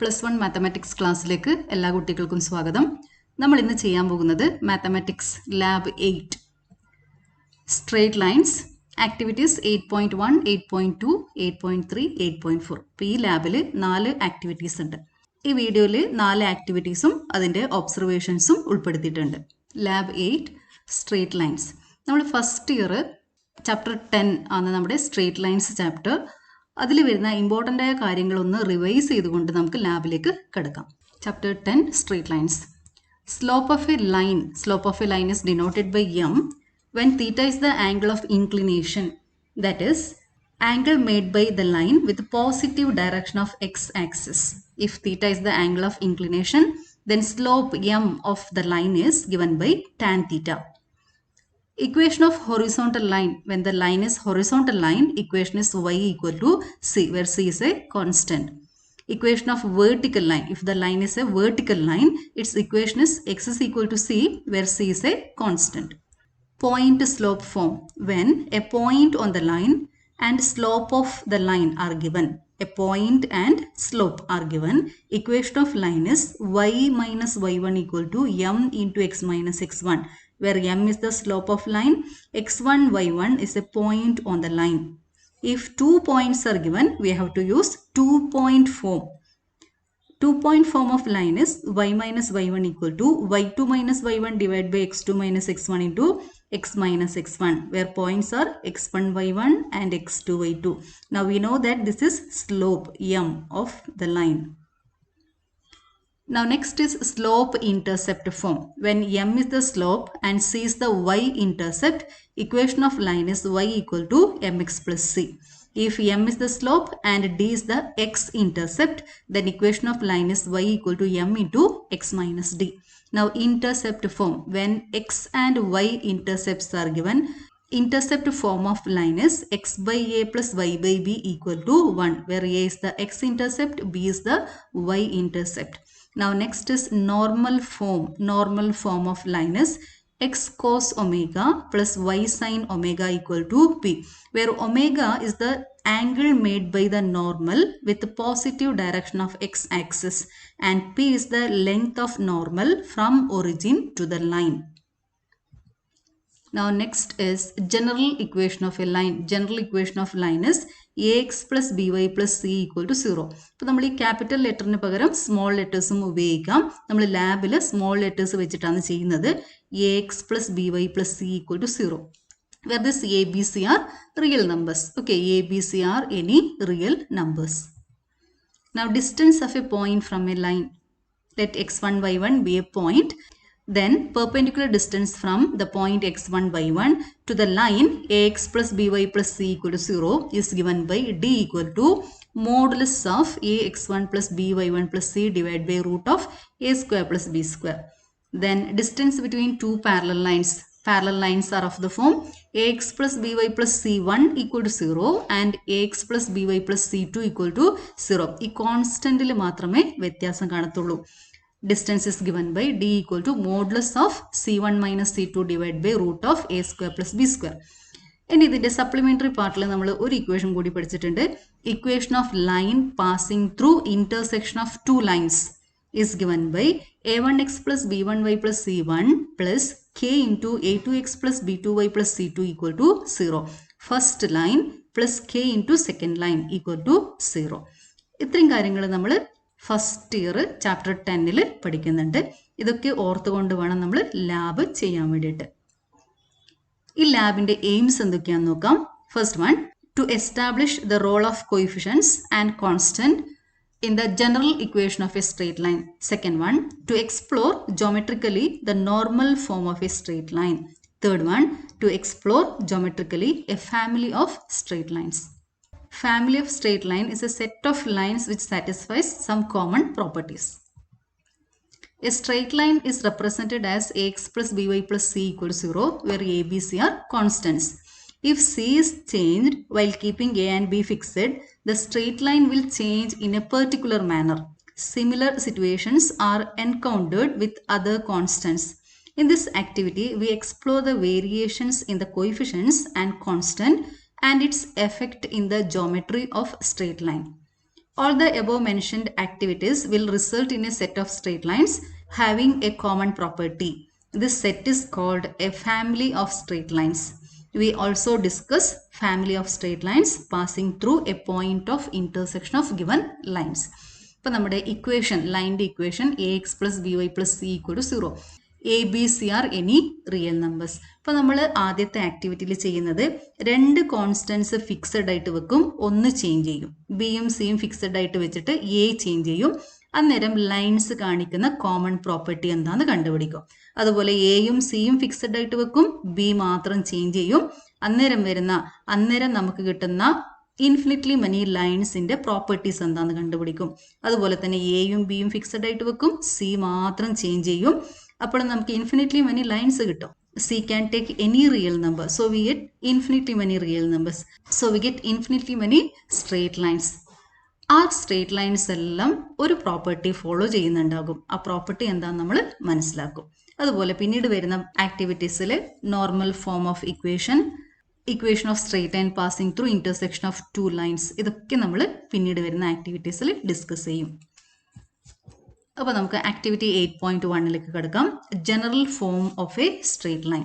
+1 mathematics ക്ലാസ്സിലേക്ക് എല്ലാ കുട്ടികൾക്കും സ്വാഗതം. നമ്മൾ ഇന്ന് ചെയ്യാൻ പോകുന്നത് mathematics lab 8 straight lines activities 8.1, 8.2, 8.3, 8.4. ഇപ്പോൾ ഈ ലാബിൽ 4 ആക്ടിവിറ്റീസ് ഉണ്ട്. ഈ വീഡിയോയിൽ 4 ആക്ടിവിറ്റീസും അതിൻ്റെ ഒബ്സർവേഷൻസും ഉൾപ്പെടുത്തിയിട്ടുണ്ട്. Lab 8 straight lines. നമ്മൾ ഫസ്റ്റ് ഇയർ ചാപ്റ്റർ 10 ആണ് നമ്മുടെ സ്ട്രേറ്റ് ലൈൻസ് ചാപ്റ്റർ. അതിൽ വരുന്ന ഇമ്പോർട്ടൻ്റ് ആയ കാര്യങ്ങളൊന്ന് റിവൈസ് ചെയ്തുകൊണ്ട് നമുക്ക് ലാബിലേക്ക് കിടക്കാം. Chapter 10 straight lines. Slope of A line is denoted by m when theta is the angle of inclination, that is angle made by the line with positive direction of x-axis. If theta is the angle of inclination, then slope m of the line is given by tan theta. Equation of horizontal line. When the line is horizontal line, equation is y equal to c, where c is a constant. Equation of vertical line. If the line is a vertical line, its equation is x is equal to c, where c is a constant. Point slope form. When a point on the line and slope of the line are given. A point and slope are given. Equation of line is y minus y1 equal to m into x minus x1, where m is the slope of line, x1, y1 is a point on the line. If 2 points are given, we have to use 2-point form. 2-point form of line is y minus y1 equal to y2 minus y1 divided by x2 minus x1 into x minus x1, where points are x1 y1 and x2 y2. Now we know that this is slope m of the line. Now next is slope intercept form. When m is the slope and c is the y-intercept, equation of line is y equal to mx plus c. If m is the slope and d is the x-intercept, then equation of line is y equal to m into x minus d. Now intercept form. When x and y intercepts are given, intercept form of line is x by a plus y by b equal to 1, where a is the x-intercept, b is the y-intercept. Now next is normal form. Normal form of line is x cos omega plus y sin omega equal to p, where omega is the angle made by the normal with the positive direction of x-axis and p is the length of normal from origin to the line. Now next is general equation of a line. General equation of line is ax plus by plus c equal to 0. അപ്പോൾ നമ്മൾ ഈ capital ലെറ്ററിന് പകരം small ലെറ്റേഴ്സും ഉപയോഗിക്കാം. നമ്മൾ ലാബിൽ small letters വെച്ചിട്ടാണ് ചെയ്യുന്നത്. ax plus by plus c equal to 0. Where this a, b, c are real numbers. Okay, a, b, c are any real numbers. Now distance of a point from a line. Let x1, y1 be a point. Then perpendicular distance from the point x1, y1 to the line ax plus by plus c equal to 0 is given by d equal to modulus of ax1 plus by1 plus c divided by root of a square plus b square. Then distance between two parallel lines. Parallel lines are of the form ax plus by plus c1 equal to 0 and ax plus by plus c2 equal to 0. ഈ കോൺസ്റ്റന്റിൽ മാത്രമേ വ്യത്യാസം കാണത്തുള്ളൂ. Distance is given by d equal to modulus of c1 minus c2 divided by root of a square plus b square. ഇനി ഇതിൻ്റെ supplementary പാർട്ടിൽ നമ്മൾ ഒരു equation കൂടി പഠിച്ചിട്ടുണ്ട്. Equation of line passing through intersection of two lines is given by a1x plus b1y plus c1 plus k into a2x plus b2y plus c2 equal to 0. First line plus k into second line equal to 0. ഇത്രയും കാര്യങ്ങൾ നമ്മൾ first year chapter 10 പഠിക്കുന്നുണ്ട്. ഇതൊക്കെ ഓർത്തുകൊണ്ട് വേണം നമ്മൾ lab ചെയ്യാൻ വേണ്ടിയിട്ട്. ഈ ലാബിൻ്റെ എയിംസ് എന്തൊക്കെയാണെന്ന് നോക്കാം. First one, to establish the role of coefficients and constant in the general equation of a straight line. Second one, to explore geometrically the normal form of a straight line. Third one, to explore geometrically a family of straight lines. Family of straight line is a set of lines which satisfies some common properties. A straight line is represented as ax plus by plus c equal to 0, where a, b, c are constants. If c is changed while keeping a and b fixed, the straight line will change in a particular manner. Similar situations are encountered with other constants. In this activity, we explore the variations in the coefficients and constant and its effect in the geometry of straight line. All the above mentioned activities will result in a set of straight lines having a common property. This set is called a family of straight lines. We also discuss family of straight lines passing through a point of intersection of given lines. ഇപ്പോൾ നമ്മുടെ equation ലൈനിൻ്റെ equation ax plus by plus c equal to 0. A B C are any real numbers. ഇപ്പോൾ നമ്മൾ ആദ്യത്തെ ആക്ടിവിറ്റിയിൽ ചെയ്യുന്നത് രണ്ട് constants fixed ആയിട്ട് വെക്കും, ഒന്ന് ചേഞ്ച് ചെയ്യും. ബിയും സിയും ഫിക്സഡ് ആയിട്ട് വെച്ചിട്ട് എ ചേഞ്ച് ചെയ്യും. അന്നേരം ലൈൻസ് കാണിക്കുന്ന കോമൺ പ്രോപ്പർട്ടി എന്താണെന്ന് കണ്ടുപിടിക്കും. അതുപോലെ എയും സിയും ഫിക്സഡ് ആയിട്ട് വെക്കും, ബി മാത്രം ചേഞ്ച് ചെയ്യും. അന്നേരം നമുക്ക് കിട്ടുന്ന ഇൻഫിനിറ്റ്ലി മെനി ലൈൻസിന്റെ പ്രോപ്പർട്ടീസ് എന്താണെന്ന് കണ്ടുപിടിക്കും. അതുപോലെ തന്നെ എയും ബിയും ഫിക്സഡ് ആയിട്ട് വെക്കും, സി മാത്രം ചേഞ്ച് ചെയ്യും. അപ്പോൾ നമുക്ക് ഇൻഫിനിറ്റ്ലി മെനി ലൈൻസ് കിട്ടും. C can take any real number, so we get infinitely many real numbers, so we get infinitely many straight lines. ആ സ്ട്രേറ്റ് ലൈൻസ് എല്ലാം ഒരു പ്രോപ്പർട്ടി ഫോളോ ചെയ്യുന്നുണ്ടാകും. ആ പ്രോപ്പർട്ടി എന്താണെന്ന് നമ്മൾ മനസ്സിലാക്കും. അതുപോലെ പിന്നീട് വരുന്ന ആക്ടിവിറ്റീസിൽ normal form of equation of straight line passing through intersection of two lines, ഇതൊക്കെ നമ്മൾ പിന്നീട് വരുന്ന ആക്ടിവിറ്റീസിൽ ഡിസ്കസ് ചെയ്യും. അപ്പോൾ നമുക്ക് ആക്ടിവിറ്റി 8.1ലേക്ക് കിടക്കാം. General form of a straight line.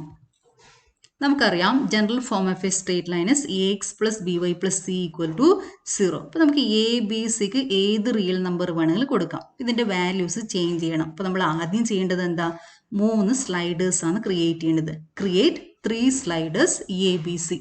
നമുക്കറിയാം general form of a straight line is ax plus by plus c equal to 0. അപ്പോൾ നമുക്ക് എ ബി സിക്ക് ഏത് റിയൽ നമ്പർ വേണമെങ്കിലും കൊടുക്കാം. ഇതിൻ്റെ വാല്യൂസ് ചേഞ്ച് ചെയ്യണം. അപ്പോൾ നമ്മൾ ആദ്യം ചെയ്യേണ്ടത് എന്താ, 3 സ്ലൈഡേഴ്സ് ആണ് ക്രിയേറ്റ് ചെയ്യേണ്ടത്. Create 3 sliders A B C.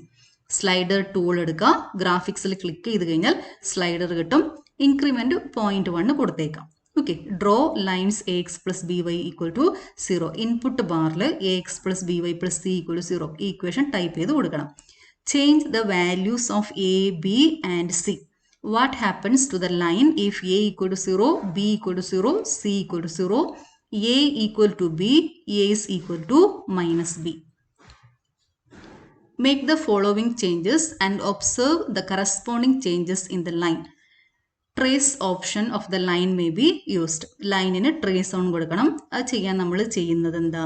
Slider tool എടുക്കുക, ഗ്രാഫിക്സിൽ ക്ലിക്ക് ചെയ്ത് കഴിഞ്ഞാൽ സ്ലൈഡർ കിട്ടും. ഇൻക്രിമെൻറ്റ് 0.1 കൊടുത്തേക്കാം. Okay, draw lines ax plus by equal to 0. Input ബാറിൽ ax plus by plus c equal to 0 ഈ ഇക്വേഷൻ ടൈപ്പ് ചെയ്ത് കൊടുക്കണം. Change the values of a b and c. What happens to the line if a equal to 0, b equal to 0, c equal to 0, a equal to b, a is equal to minus b. Make the following changes and observe the corresponding changes in the line. Trace option of the line may be used. ലൈനിന് trace on കൊടുക്കണം. അത് ചെയ്യാൻ നമ്മൾ ചെയ്യുന്നത് എന്താ,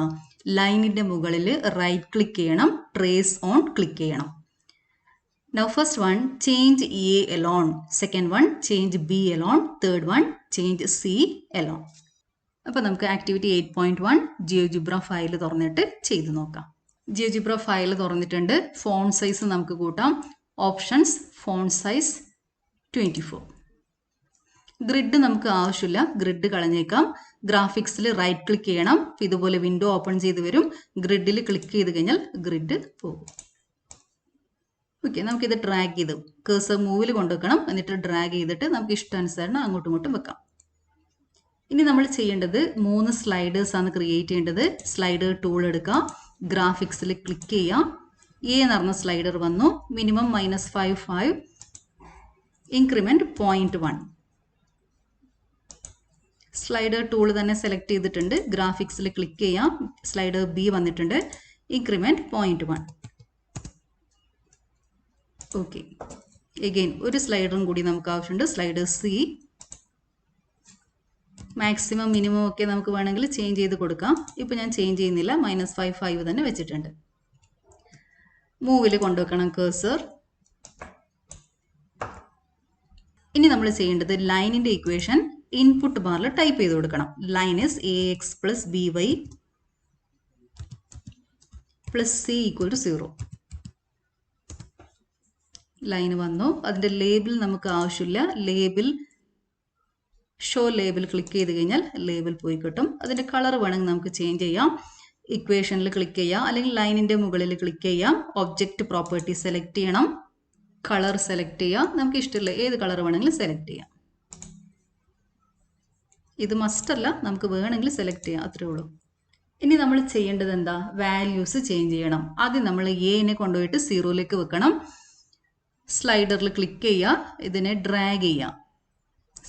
ലൈനിൻ്റെ മുകളിൽ right click ചെയ്യണം, ട്രേസ് ഓൺ ക്ലിക്ക് ചെയ്യണം. Now first one, change A alone. Second one, change B alone. Third one, change C alone. അപ്പോൾ നമുക്ക് ആക്ടിവിറ്റി 8.1 ജിയോജിബ്ര ഫയൽ തുറന്നിട്ട് ചെയ്ത് നോക്കാം. ജിയോജിബ്ര ഫയൽ തുറന്നിട്ടുണ്ട്. ഫോണ്ട് സൈസ് നമുക്ക് കൂട്ടാം. Options, font size 24. ഗ്രിഡ് നമുക്ക് ആവശ്യമില്ല, ഗ്രിഡ് കളഞ്ഞേക്കാം. ഗ്രാഫിക്സിൽ റൈറ്റ് ക്ലിക്ക് ചെയ്യണം. ഇതുപോലെ വിൻഡോ ഓപ്പൺ ചെയ്ത് വരും. ഗ്രിഡിൽ ക്ലിക്ക് ചെയ്ത് കഴിഞ്ഞാൽ ഗ്രിഡ് പോകും. ഓക്കെ, നമുക്കിത് ഡ്രാഗ് ചെയ്ത് കേഴ്സർ മൂവിൽ കൊണ്ടുവെക്കണം. എന്നിട്ട് ഡ്രാഗ് ചെയ്തിട്ട് നമുക്ക് ഇഷ്ടാനുസരണം അങ്ങോട്ടും ഇങ്ങോട്ടും വെക്കാം. ഇനി നമ്മൾ ചെയ്യേണ്ടത് 3 സ്ലൈഡേഴ്സ് ആണ് ക്രിയേറ്റ് ചെയ്യേണ്ടത്. സ്ലൈഡർ ടൂൾ എടുക്കുക, ഗ്രാഫിക്സിൽ ക്ലിക്ക് ചെയ്യാം. എ എന്ന് പറഞ്ഞ സ്ലൈഡർ വന്നു. Minimum -5, increment 0.1. സ്ലൈഡർ ടൂൾ തന്നെ സെലക്ട് ചെയ്തിട്ടുണ്ട്. ഗ്രാഫിക്സിൽ ക്ലിക്ക് ചെയ്യാം. സ്ലൈഡർ ബി വന്നിട്ടുണ്ട്. ഇൻക്രിമെൻറ്റ് 0.1. ഓക്കെ, എഗെയിൻ ഒരു സ്ലൈഡറും കൂടി നമുക്ക് ആവശ്യമുണ്ട്. Slider C. മാക്സിമം മിനിമം ഒക്കെ നമുക്ക് വേണമെങ്കിൽ ചേഞ്ച് ചെയ്ത് കൊടുക്കാം. ഇപ്പോൾ ഞാൻ ചേഞ്ച് ചെയ്യുന്നില്ല, -5 തന്നെ വെച്ചിട്ടുണ്ട്. മൂവിൽ കൊണ്ടുവെക്കണം കേഴ്സർ. ഇനി നമ്മൾ ചെയ്യേണ്ടത് ലൈനിൻ്റെ ഇക്വേഷൻ ഇൻപുട്ട് ബാറിൽ ടൈപ്പ് ചെയ്ത് കൊടുക്കണം. Line is ax plus by plus c equal to 0. Line വന്നു. അതിൻ്റെ ലേബിൾ നമുക്ക് ആവശ്യമില്ല. ലേബിൾ ഷോ ലേബിൾ ക്ലിക്ക് ചെയ്ത് കഴിഞ്ഞാൽ ലേബിൾ പോയി കിട്ടും. അതിൻ്റെ കളർ വേണമെങ്കിൽ നമുക്ക് ചേഞ്ച് ചെയ്യാം. ഇക്വേഷനിൽ ക്ലിക്ക് ചെയ്യാം, അല്ലെങ്കിൽ ലൈനിൻ്റെ മുകളിൽ ക്ലിക്ക് ചെയ്യാം. ഒബ്ജക്റ്റ് പ്രോപ്പർട്ടി സെലക്ട് ചെയ്യണം, കളർ സെലക്ട് ചെയ്യാം. നമുക്ക് ഇഷ്ടമുള്ള ഏത് കളർ വേണമെങ്കിലും സെലക്ട് ചെയ്യാം. ഇത് മസ്റ്റല്ല, നമുക്ക് വേണമെങ്കിൽ സെലക്ട് ചെയ്യാം, അത്രേ ഉള്ളൂ. ഇനി നമ്മൾ ചെയ്യേണ്ടത് എന്താ, വാല്യൂസ് ചേഞ്ച് ചെയ്യണം. ആദ്യം നമ്മൾ എനെ കൊണ്ടുപോയിട്ട് 0ലേക്ക് വെക്കണം. സ്ലൈഡറിൽ ക്ലിക്ക് ചെയ്യുക, ഇതിനെ ഡ്രാഗ് ചെയ്യാം.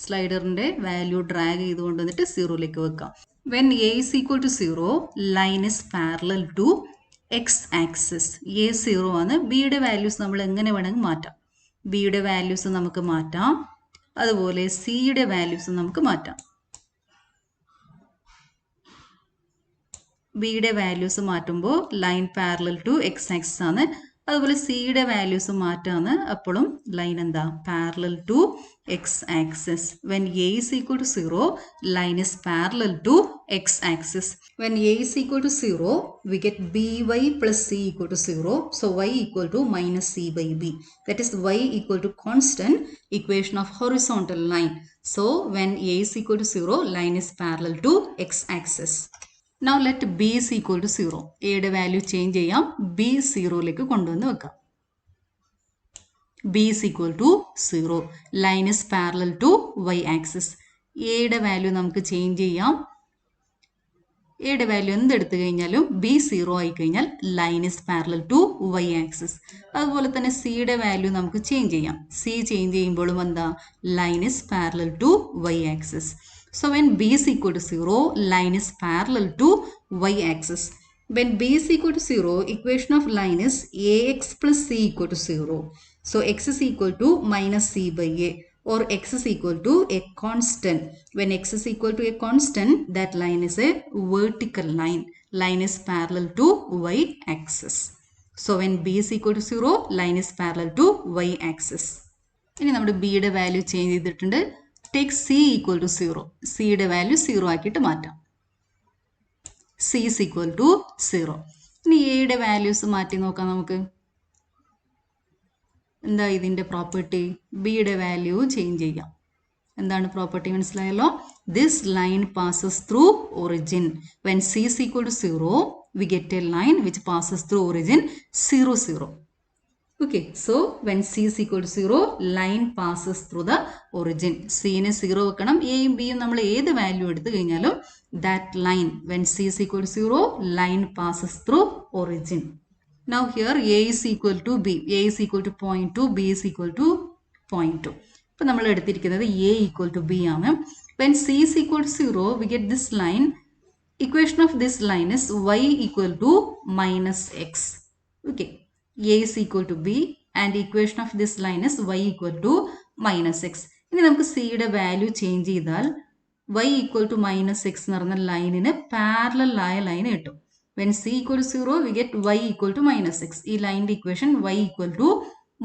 സ്ലൈഡറിൻ്റെ വാല്യൂ ഡ്രാഗ് ചെയ്തുകൊണ്ട് വന്നിട്ട് 0ലേക്ക് വെക്കാം. When a is equal to 0, line is parallel to x axis. a 0 ആണ്. ബിയുടെ വാല്യൂസ് നമ്മൾ എങ്ങനെ വേണമെങ്കിൽ മാറ്റാം. ബിയുടെ വാല്യൂസ് നമുക്ക് മാറ്റാം. അതുപോലെ സിയുടെ വാല്യൂസ് നമുക്ക് മാറ്റാം. ബിയുടെ വാല്യൂസ് മാറ്റുമ്പോൾ line parallel to x axis ആണ്. അതുപോലെ സിയുടെ വാല്യൂസ് മാറ്റാന്ന് അപ്പോഴും ലൈൻ എന്താ parallel to x axis. When a is equal to 0 line is parallel to x axis. When a is equal to 0 we get by plus c equal to 0. So y equal to minus c by b. That is y equal to constant equation of horizontal line. So when a is equal to 0 line is parallel to x axis. Now let b is equal to 0. എയുടെ value change ചെയ്യാം. b 0ലേക്ക് കൊണ്ടുവന്ന് വെക്കാം. b is equal to 0. Line is parallel to y axis. എയുടെ value നമുക്ക് change ചെയ്യാം. എയുടെ value എന്തെടുത്തു കഴിഞ്ഞാലും b 0 ആയി കഴിഞ്ഞാൽ line is parallel to y axis. അതുപോലെ തന്നെ സിയുടെ വാല്യൂ നമുക്ക് ചേഞ്ച് ചെയ്യാം. c ചേഞ്ച് ചെയ്യുമ്പോഴും എന്താ line is parallel to y axis. So when b is equal to 0, line is parallel to y axis. When b is equal to 0, equation of line is ax plus c equal to 0. So x is equal to minus c by a, or x is equal to a constant. When x is equal to a constant, that line is a vertical line. Line is parallel to y axis. So when b is equal to 0, line is parallel to y axis. ഇനി നമ്മുടെ b യുടെ value change ചെയ്തിട്ടുണ്ട്. Take c equal to 0. c യുടെ value 0 ആക്കിയിട്ട് മാറ്റാം. c is equal to 0. ഇനി a യുടെ values മാറ്റി നോക്കാം നമുക്ക്. എന്താ ഇതിൻ്റെ പ്രോപ്പർട്ടി? b യുടെ വാല്യൂ ചേഞ്ച് ചെയ്യാം. എന്താണ് പ്രോപ്പർട്ടി മനസ്സിലായല്ലോ? This line passes through origin. When c is equal to 0, we get a line which passes through origin 0, 0. Okay, so when c is equal to 0, line passes through the origin. c നെ 0 വെക്കണം. എയും ബിയും നമ്മൾ ഏത് value എടുത്തു കഴിഞ്ഞാലും that line, when c is equal to 0, line passes through origin. Now here a is equal to b. a is equal to 0.2, b is equal to 0.2. ഇപ്പോൾ നമ്മൾ എടുത്തിരിക്കുന്നത് a equal to b ആണ്. When c is equal to 0, we get this line. Equation of this line is y equal to minus x. Okay. a is equal to b and equation of this line is y equal to minus x. ഇനി നമുക്ക് c യുടെ value change ചെയ്താൽ y equal to minus x എന്ന് പറഞ്ഞ ലൈനിന് parallel ആയ line കിട്ടും. When c equal to 0, we get y equal to minus x. ഈ ലൈനിന്റെ equation y equal to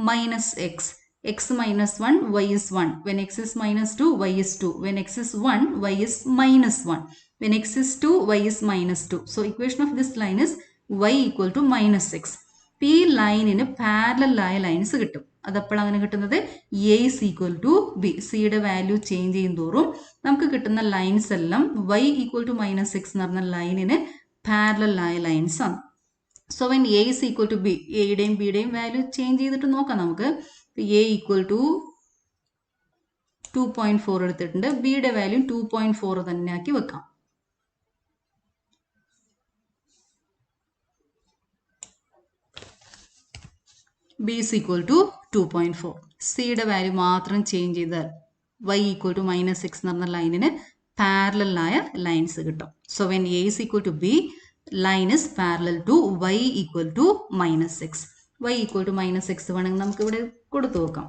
minus x. x minus 1, y is 1. When x is minus 2, y is 2. When x is 1, y is minus 1. When x is 2, y is minus 2. So equation of this line is y equal to minus x. ഈ ലൈനിന് parallel ആയ lines കിട്ടും. അതപ്പോൾ അങ്ങനെ കിട്ടുന്നത് a is equal to b. സിയുടെ value change ചെയ്യും തോറും നമുക്ക് കിട്ടുന്ന ലൈൻസ് എല്ലാം y equal to minus x എന്ന് പറഞ്ഞ ലൈനിന് പാരലൽ ആയ ലൈൻസ് ആണ്. So when a is equal to b, എയുടെയും ബിയുടെയും വാല്യൂ ചേഞ്ച് ചെയ്തിട്ട് നോക്കാം നമുക്ക്. a equal to 2.4 എടുത്തിട്ടുണ്ട്. ബിയുടെ വാല്യൂ 2.4 തന്നെ ആക്കി വെക്കാം. b is equal to 2.4. സിയുടെ വാല്യൂ മാത്രം ചേഞ്ച് ചെയ്താൽ y equal to minus x എന്ന് പറഞ്ഞ ലൈനിന് പാരലൽ ആയ ലൈൻസ് കിട്ടും. So when a is equal to b, line is parallel to y equal to minus x. y equal to minus x വേണമെങ്കിൽ നമുക്ക് ഇവിടെ കൊടുത്തു നോക്കാം.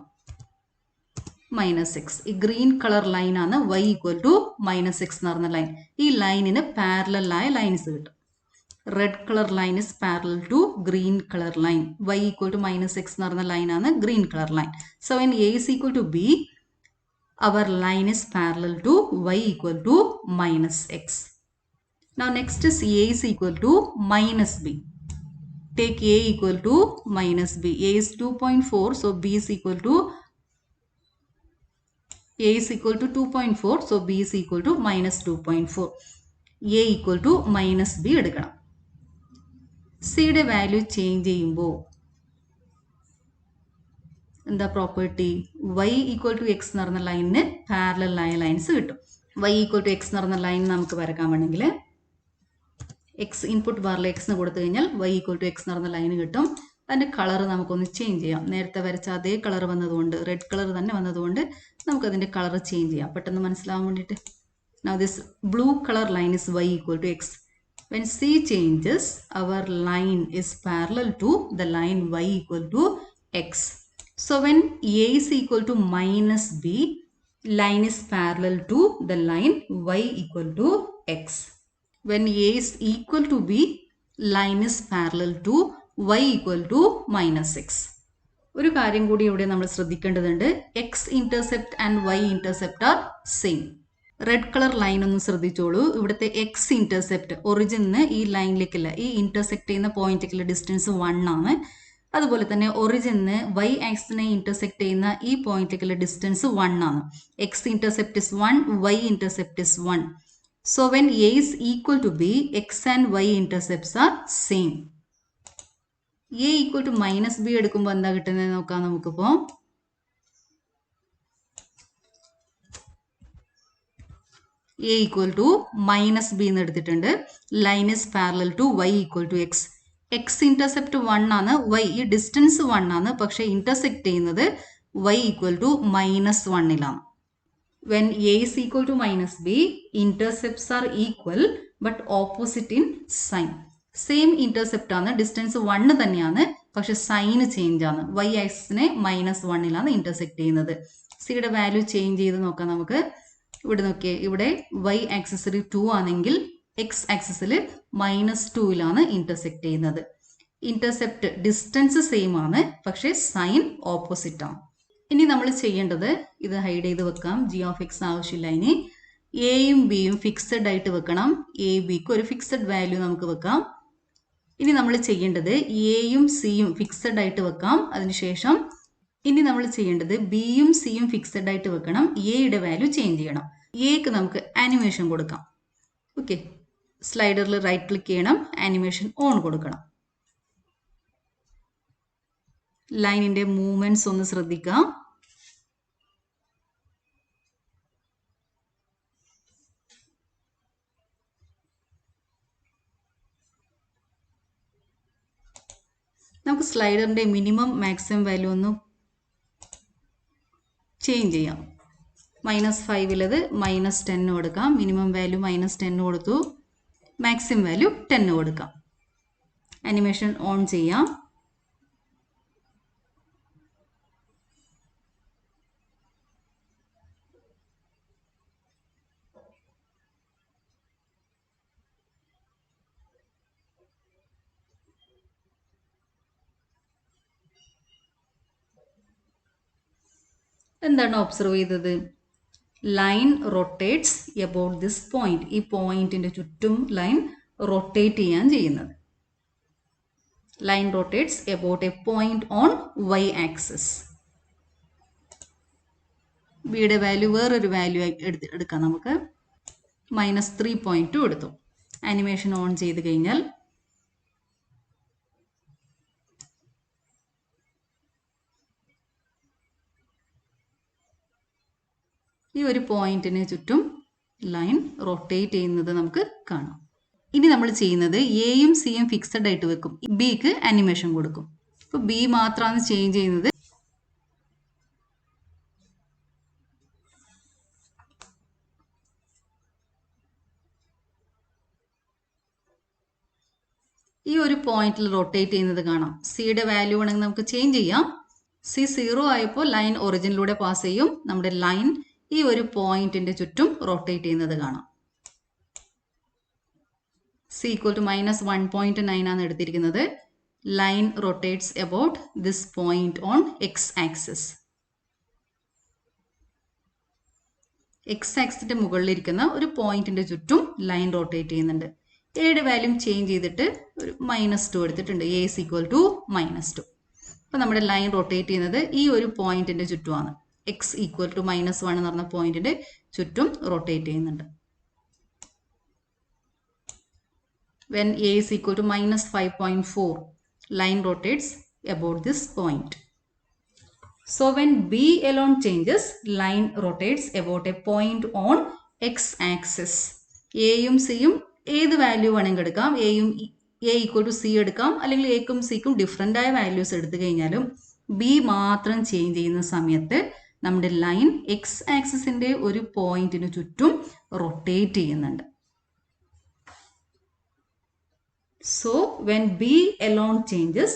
മൈനസ് എക്സ്, ഈ ഗ്രീൻ കളർ ലൈൻ ആണ് y equal to minus x എന്ന് പറഞ്ഞ line. ഈ ലൈനിന് പാരലൽ ആയ ലൈൻസ് കിട്ടും. Red colour line is parallel to green colour line. y equal to minus x എന്ന് പറഞ്ഞ ലൈൻ ആണ് green colour line. So when a is equal to b, our line is parallel to y equal to minus x. Now next is a is equal to minus b. Take a equal to minus b. a is 2.4, so b is equal to a is equal to 2.4, so b is equal to minus 2.4. a equal to minus b എടുക്കണം. സിയുടെ value change ചെയ്യുമ്പോൾ എന്താ property? y equal to x എന്ന് പറഞ്ഞ ലൈനിന് parallel ആയ lines കിട്ടും. y equal to x എന്ന് പറഞ്ഞ ലൈൻ നമുക്ക് വരക്കാൻ വേണമെങ്കിൽ എക്സ് ഇൻപുട്ട് ബാറിൽ എക്സ് കൊടുത്തു കഴിഞ്ഞാൽ y equal to x എന്ന് പറഞ്ഞ ലൈൻ കിട്ടും. അതിൻ്റെ കളർ നമുക്കൊന്ന് ചേഞ്ച് ചെയ്യാം. നേരത്തെ വരച്ച അതേ കളർ വന്നതുകൊണ്ട്, റെഡ് കളർ തന്നെ വന്നതുകൊണ്ട് നമുക്കതിൻ്റെ കളർ ചേഞ്ച് ചെയ്യാം പെട്ടെന്ന് മനസ്സിലാവാൻ വേണ്ടിയിട്ട്. Now this blue color line is y equal to x. When c changes, our line is parallel to the line y equal to x. So when a is equal to minus b, line is parallel to the line y equal to x. When a is equal to b, line is parallel to y equal to -6. ഒരു കാര്യം കൂടി ഇവിടെ നമ്മൾ ശ്രദ്ധിക്കേണ്ടതുണ്ട്. X intercept and y intercept are same. Red colour line ഒന്ന് ശ്രദ്ധിച്ചോളൂ. ഇവിടുത്തെ X intercept ഒറിജിനിന്ന് ഈ ലൈനിലേക്കുള്ള ഈ ഇന്റർസെക്ട് ചെയ്യുന്ന പോയിന്റിലേക്കുള്ള ഡിസ്റ്റൻസ് 1 ആണ്. അതുപോലെ തന്നെ ഒറിജിനിന്ന് വൈ ആക്സിനെ ഇന്റർസെക്ട് ചെയ്യുന്ന ഈ പോയിന്റിലേക്കുള്ള ഡിസ്റ്റൻസ് 1 ആണ്. X intercept is 1, y intercept is 1. So when a is equal to b, x and y intercepts are same. a equal to -b എടുക്കുമ്പോൾ എന്താ കിട്ടുന്നത് നോക്കാം നമുക്കിപ്പോൾ. a equal to -b എന്ന് എടുത്തിട്ടുണ്ട്. Line is parallel to y equal to x. x intercept 1 ആണ്, y ഈ distance 1 ആണ്, പക്ഷെ ഇന്റർസെക്ട് ചെയ്യുന്നത് y equal to -1ലാണ്. When a is equal to -b, intercepts are equal but opposite in sign. Same intercept ആണ്, distance 1 തന്നെയാണ്, പക്ഷെ sign change ആണ്. y ആക്സിനെ -1ലാണ് intersect ചെയ്യുന്നത്. സിയുടെ വാല്യൂ ചേഞ്ച് ചെയ്ത് നോക്കാം നമുക്ക്. ഇവിടെ നോക്കിയേ, ഇവിടെ y ആക്സിസിൽ 2 ആണെങ്കിൽ x ആക്സിസിൽ -2ലാണ് ഇന്റർസെക്ട് ചെയ്യുന്നത്. ഇന്റർസെപ്റ്റ് ഡിസ്റ്റൻസ് സെയിം ആണ്, പക്ഷെ സൈൻ ഓപ്പോസിറ്റ് ആണ്. ഇനി നമ്മൾ ചെയ്യേണ്ടത്, ഇത് ഹൈഡ് ചെയ്ത് വെക്കാം, ജി ഓഫ് എക്സ് ആവശ്യമില്ല. ഇനി എയും ബിയും ഫിക്സഡ് ആയിട്ട് വെക്കണം. എ ബിക്ക് ഒരു ഫിക്സഡ് വാല്യൂ നമുക്ക് വെക്കാം. ഇനി നമ്മൾ ചെയ്യേണ്ടത് എയും സിയും ഫിക്സഡ് ആയിട്ട് വെക്കാം. അതിനുശേഷം ഇനി നമ്മൾ ചെയ്യേണ്ടത് ബിയും സിയും ഫിക്സഡ് ആയിട്ട് വെക്കണം. എയുടെ വാല്യൂ ചേഞ്ച് ചെയ്യണം. എക്ക് നമുക്ക് ആനിമേഷൻ കൊടുക്കാം. ഓക്കെ, സ്ലൈഡറിൽ റൈറ്റ് ക്ലിക്ക് ചെയ്യണം, ആനിമേഷൻ ഓൺ കൊടുക്കണം. ലൈനിന്റെ മൂവ്മെന്റ്സ് ഒന്ന് ശ്രദ്ധിക്കാം. നമുക്ക് സ്ലൈഡറിന്റെ മിനിമം മാക്സിമം വാല്യൂ ഒന്ന് ചേഞ്ച് ചെയ്യാം. -5 -10 കൊടുക്കാം. മിനിമം വാല്യൂ -10 കൊടുത്തു, മാക്സിമം വാല്യൂ 10 കൊടുക്കാം. ആനിമേഷൻ ഓൺ ചെയ്യാം. എന്താണ് ഒബ്സർവ് ചെയ്തത്? Line rotates about this point. ഈ പോയിന്റിന്റെ ചുറ്റും ലൈൻ റൊട്ടേറ്റ് ചെയ്യാൻ ചെയ്യുന്നത്. Line rotates about A point on y axis. ബിയുടെ വാല്യൂ വേറൊരു വാല്യൂ എടുക്കാം നമുക്ക്. -3.2 എടുത്തു. ആനിമേഷൻ ഓൺ ചെയ്ത് കഴിഞ്ഞാൽ ഈ ഒരു പോയിന്റിന് ചുറ്റും ലൈൻ റൊട്ടേറ്റ് ചെയ്യുന്നത് നമുക്ക് കാണാം. ഇനി നമ്മൾ ചെയ്യുന്നത് എയും സിയും ഫിക്സഡ് ആയിട്ട് വെക്കും, ബിക്ക് ആനിമേഷൻ കൊടുക്കും. ഇപ്പോൾ ബി മാത്രമാണ് ചേഞ്ച് ചെയ്യുന്നത്. ഈ ഒരു പോയിന്റിൽ റൊട്ടേറ്റ് ചെയ്യുന്നത് കാണാം. സിയുടെ വാല്യൂ വേണമെങ്കിൽ നമുക്ക് ചേഞ്ച് ചെയ്യാം. സി 0 ആയപ്പോൾ ലൈൻ ഒറിജിനിലൂടെ പാസ് ചെയ്യും. നമ്മുടെ ലൈൻ ഈ ഒരു പോയിന്റിന്റെ ചുറ്റും റൊട്ടേറ്റ് ചെയ്യുന്നത് കാണാം. സി ഈക്വൽ ടു -1.9 ആണ് എടുത്തിരിക്കുന്നത്. Line rotates about this point on X axis. X ആക്സിന്റെ മുകളിലിരിക്കുന്ന ഒരു പോയിന്റിന്റെ ചുറ്റും ലൈൻ റൊട്ടേറ്റ് ചെയ്യുന്നുണ്ട്. എയുടെ വാല്യൂ ചേഞ്ച് ചെയ്തിട്ട് ഒരു -2 എടുത്തിട്ടുണ്ട്. A is equal to -2. അപ്പോൾ നമ്മുടെ ലൈൻ റൊട്ടേറ്റ് ചെയ്യുന്നത് ഈ ഒരു പോയിന്റിന്റെ ചുറ്റുമാണ്. എക്സ് ഈക്വൽ ടു -1 എന്ന് പറഞ്ഞ പോയിന്റിന്റെ ചുറ്റും റൊട്ടേറ്റ് ചെയ്യുന്നുണ്ട്. When a is equal to -5.4, line rotates about this point. So when b alone changes, line rotates about a point on x-axis. എയും സിയും ഏത് വാല്യൂ വേണമെങ്കിൽ എടുക്കാം. എ ഈക്വൽ ടു സി എടുക്കാം, അല്ലെങ്കിൽ എക്കും സിക്കും ഡിഫറെൻ്റ് ആയ വാല്യൂസ് എടുത്തു കഴിഞ്ഞാലും ബി മാത്രം ചേഞ്ച് ചെയ്യുന്ന സമയത്ത് നമ്മുടെ ലൈൻ എക്സ് ആക്സിസിന്റെ ഒരു പോയിന്റിന് ചുറ്റും റൊട്ടേറ്റ് ചെയ്യുന്നുണ്ട്. So when b alone changes,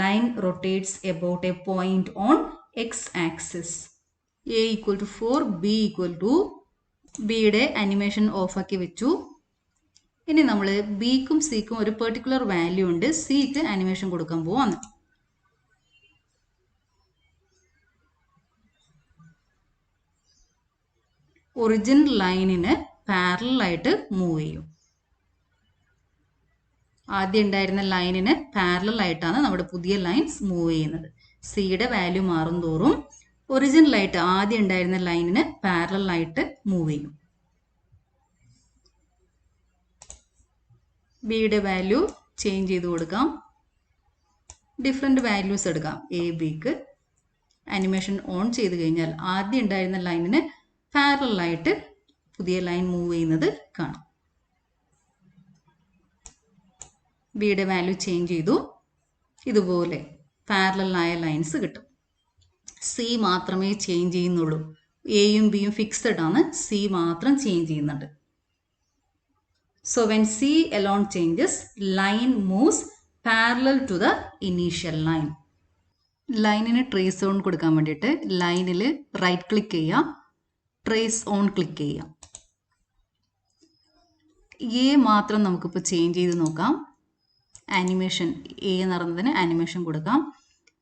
line rotates about a point on x-axis. a equal to 4, b equal to, b യുടെ animation off ആക്കി വെച്ചു. ഇനി നമ്മൾ ബിക്കും സിക്കും ഒരു പെർട്ടിക്കുലർ വാല്യൂ ഉണ്ട്, സിക്ക് ആനിമേഷൻ കൊടുക്കാൻ പോവാണ്. ഒറിജിൻ ലൈനിന് പാരലായിട്ട് മൂവ് ചെയ്യും. ആദ്യം ഉണ്ടായിരുന്ന ലൈനിന് പാരലായിട്ടാണ് നമ്മുടെ പുതിയ ലൈൻസ് മൂവ് ചെയ്യുന്നത്. സിയുടെ വാല്യൂ മാറും തോറും ഒറിജിനലായിട്ട് ആദ്യം ഉണ്ടായിരുന്ന ലൈനിന് പാരലായിട്ട് മൂവ് ചെയ്യും. ബിയുടെ വാല്യൂ ചേഞ്ച് ചെയ്ത് കൊടുക്കാം. ഡിഫറെൻറ്റ് വാല്യൂസ് എടുക്കാം. എ ബിക്ക് ആനിമേഷൻ ഓൺ ചെയ്ത് കഴിഞ്ഞാൽ ആദ്യം ഉണ്ടായിരുന്ന ലൈനിന് പാരലായിട്ട് പുതിയ ലൈൻ മൂവ് ചെയ്യുന്നത് കാണാം. ബിയുടെ വാല്യൂ ചേഞ്ച് ചെയ്തു. ഇതുപോലെ പാരലായ ലൈൻസ് കിട്ടും. സി മാത്രമേ ചേഞ്ച് ചെയ്യുന്നുള്ളൂ. എയും ബിയും ഫിക്സഡ് ആണ്, സി മാത്രം ചേഞ്ച് ചെയ്യുന്നുണ്ട്. So when C alone changes, line moves parallel to the initial line. ലൈനിന് ട്രേസ് ഓൺ കൊടുക്കാൻ വേണ്ടിയിട്ട് ലൈനിൽ റൈറ്റ് ക്ലിക്ക് ചെയ്യുക, ട്രേസ് ഓൺ ക്ലിക്ക് ചെയ്യാം. എ മാത്രം നമുക്കിപ്പോൾ ചേഞ്ച് ചെയ്ത് നോക്കാം. ആനിമേഷൻ എ എന്ന് പറയുന്നതിന് ആനിമേഷൻ കൊടുക്കാം.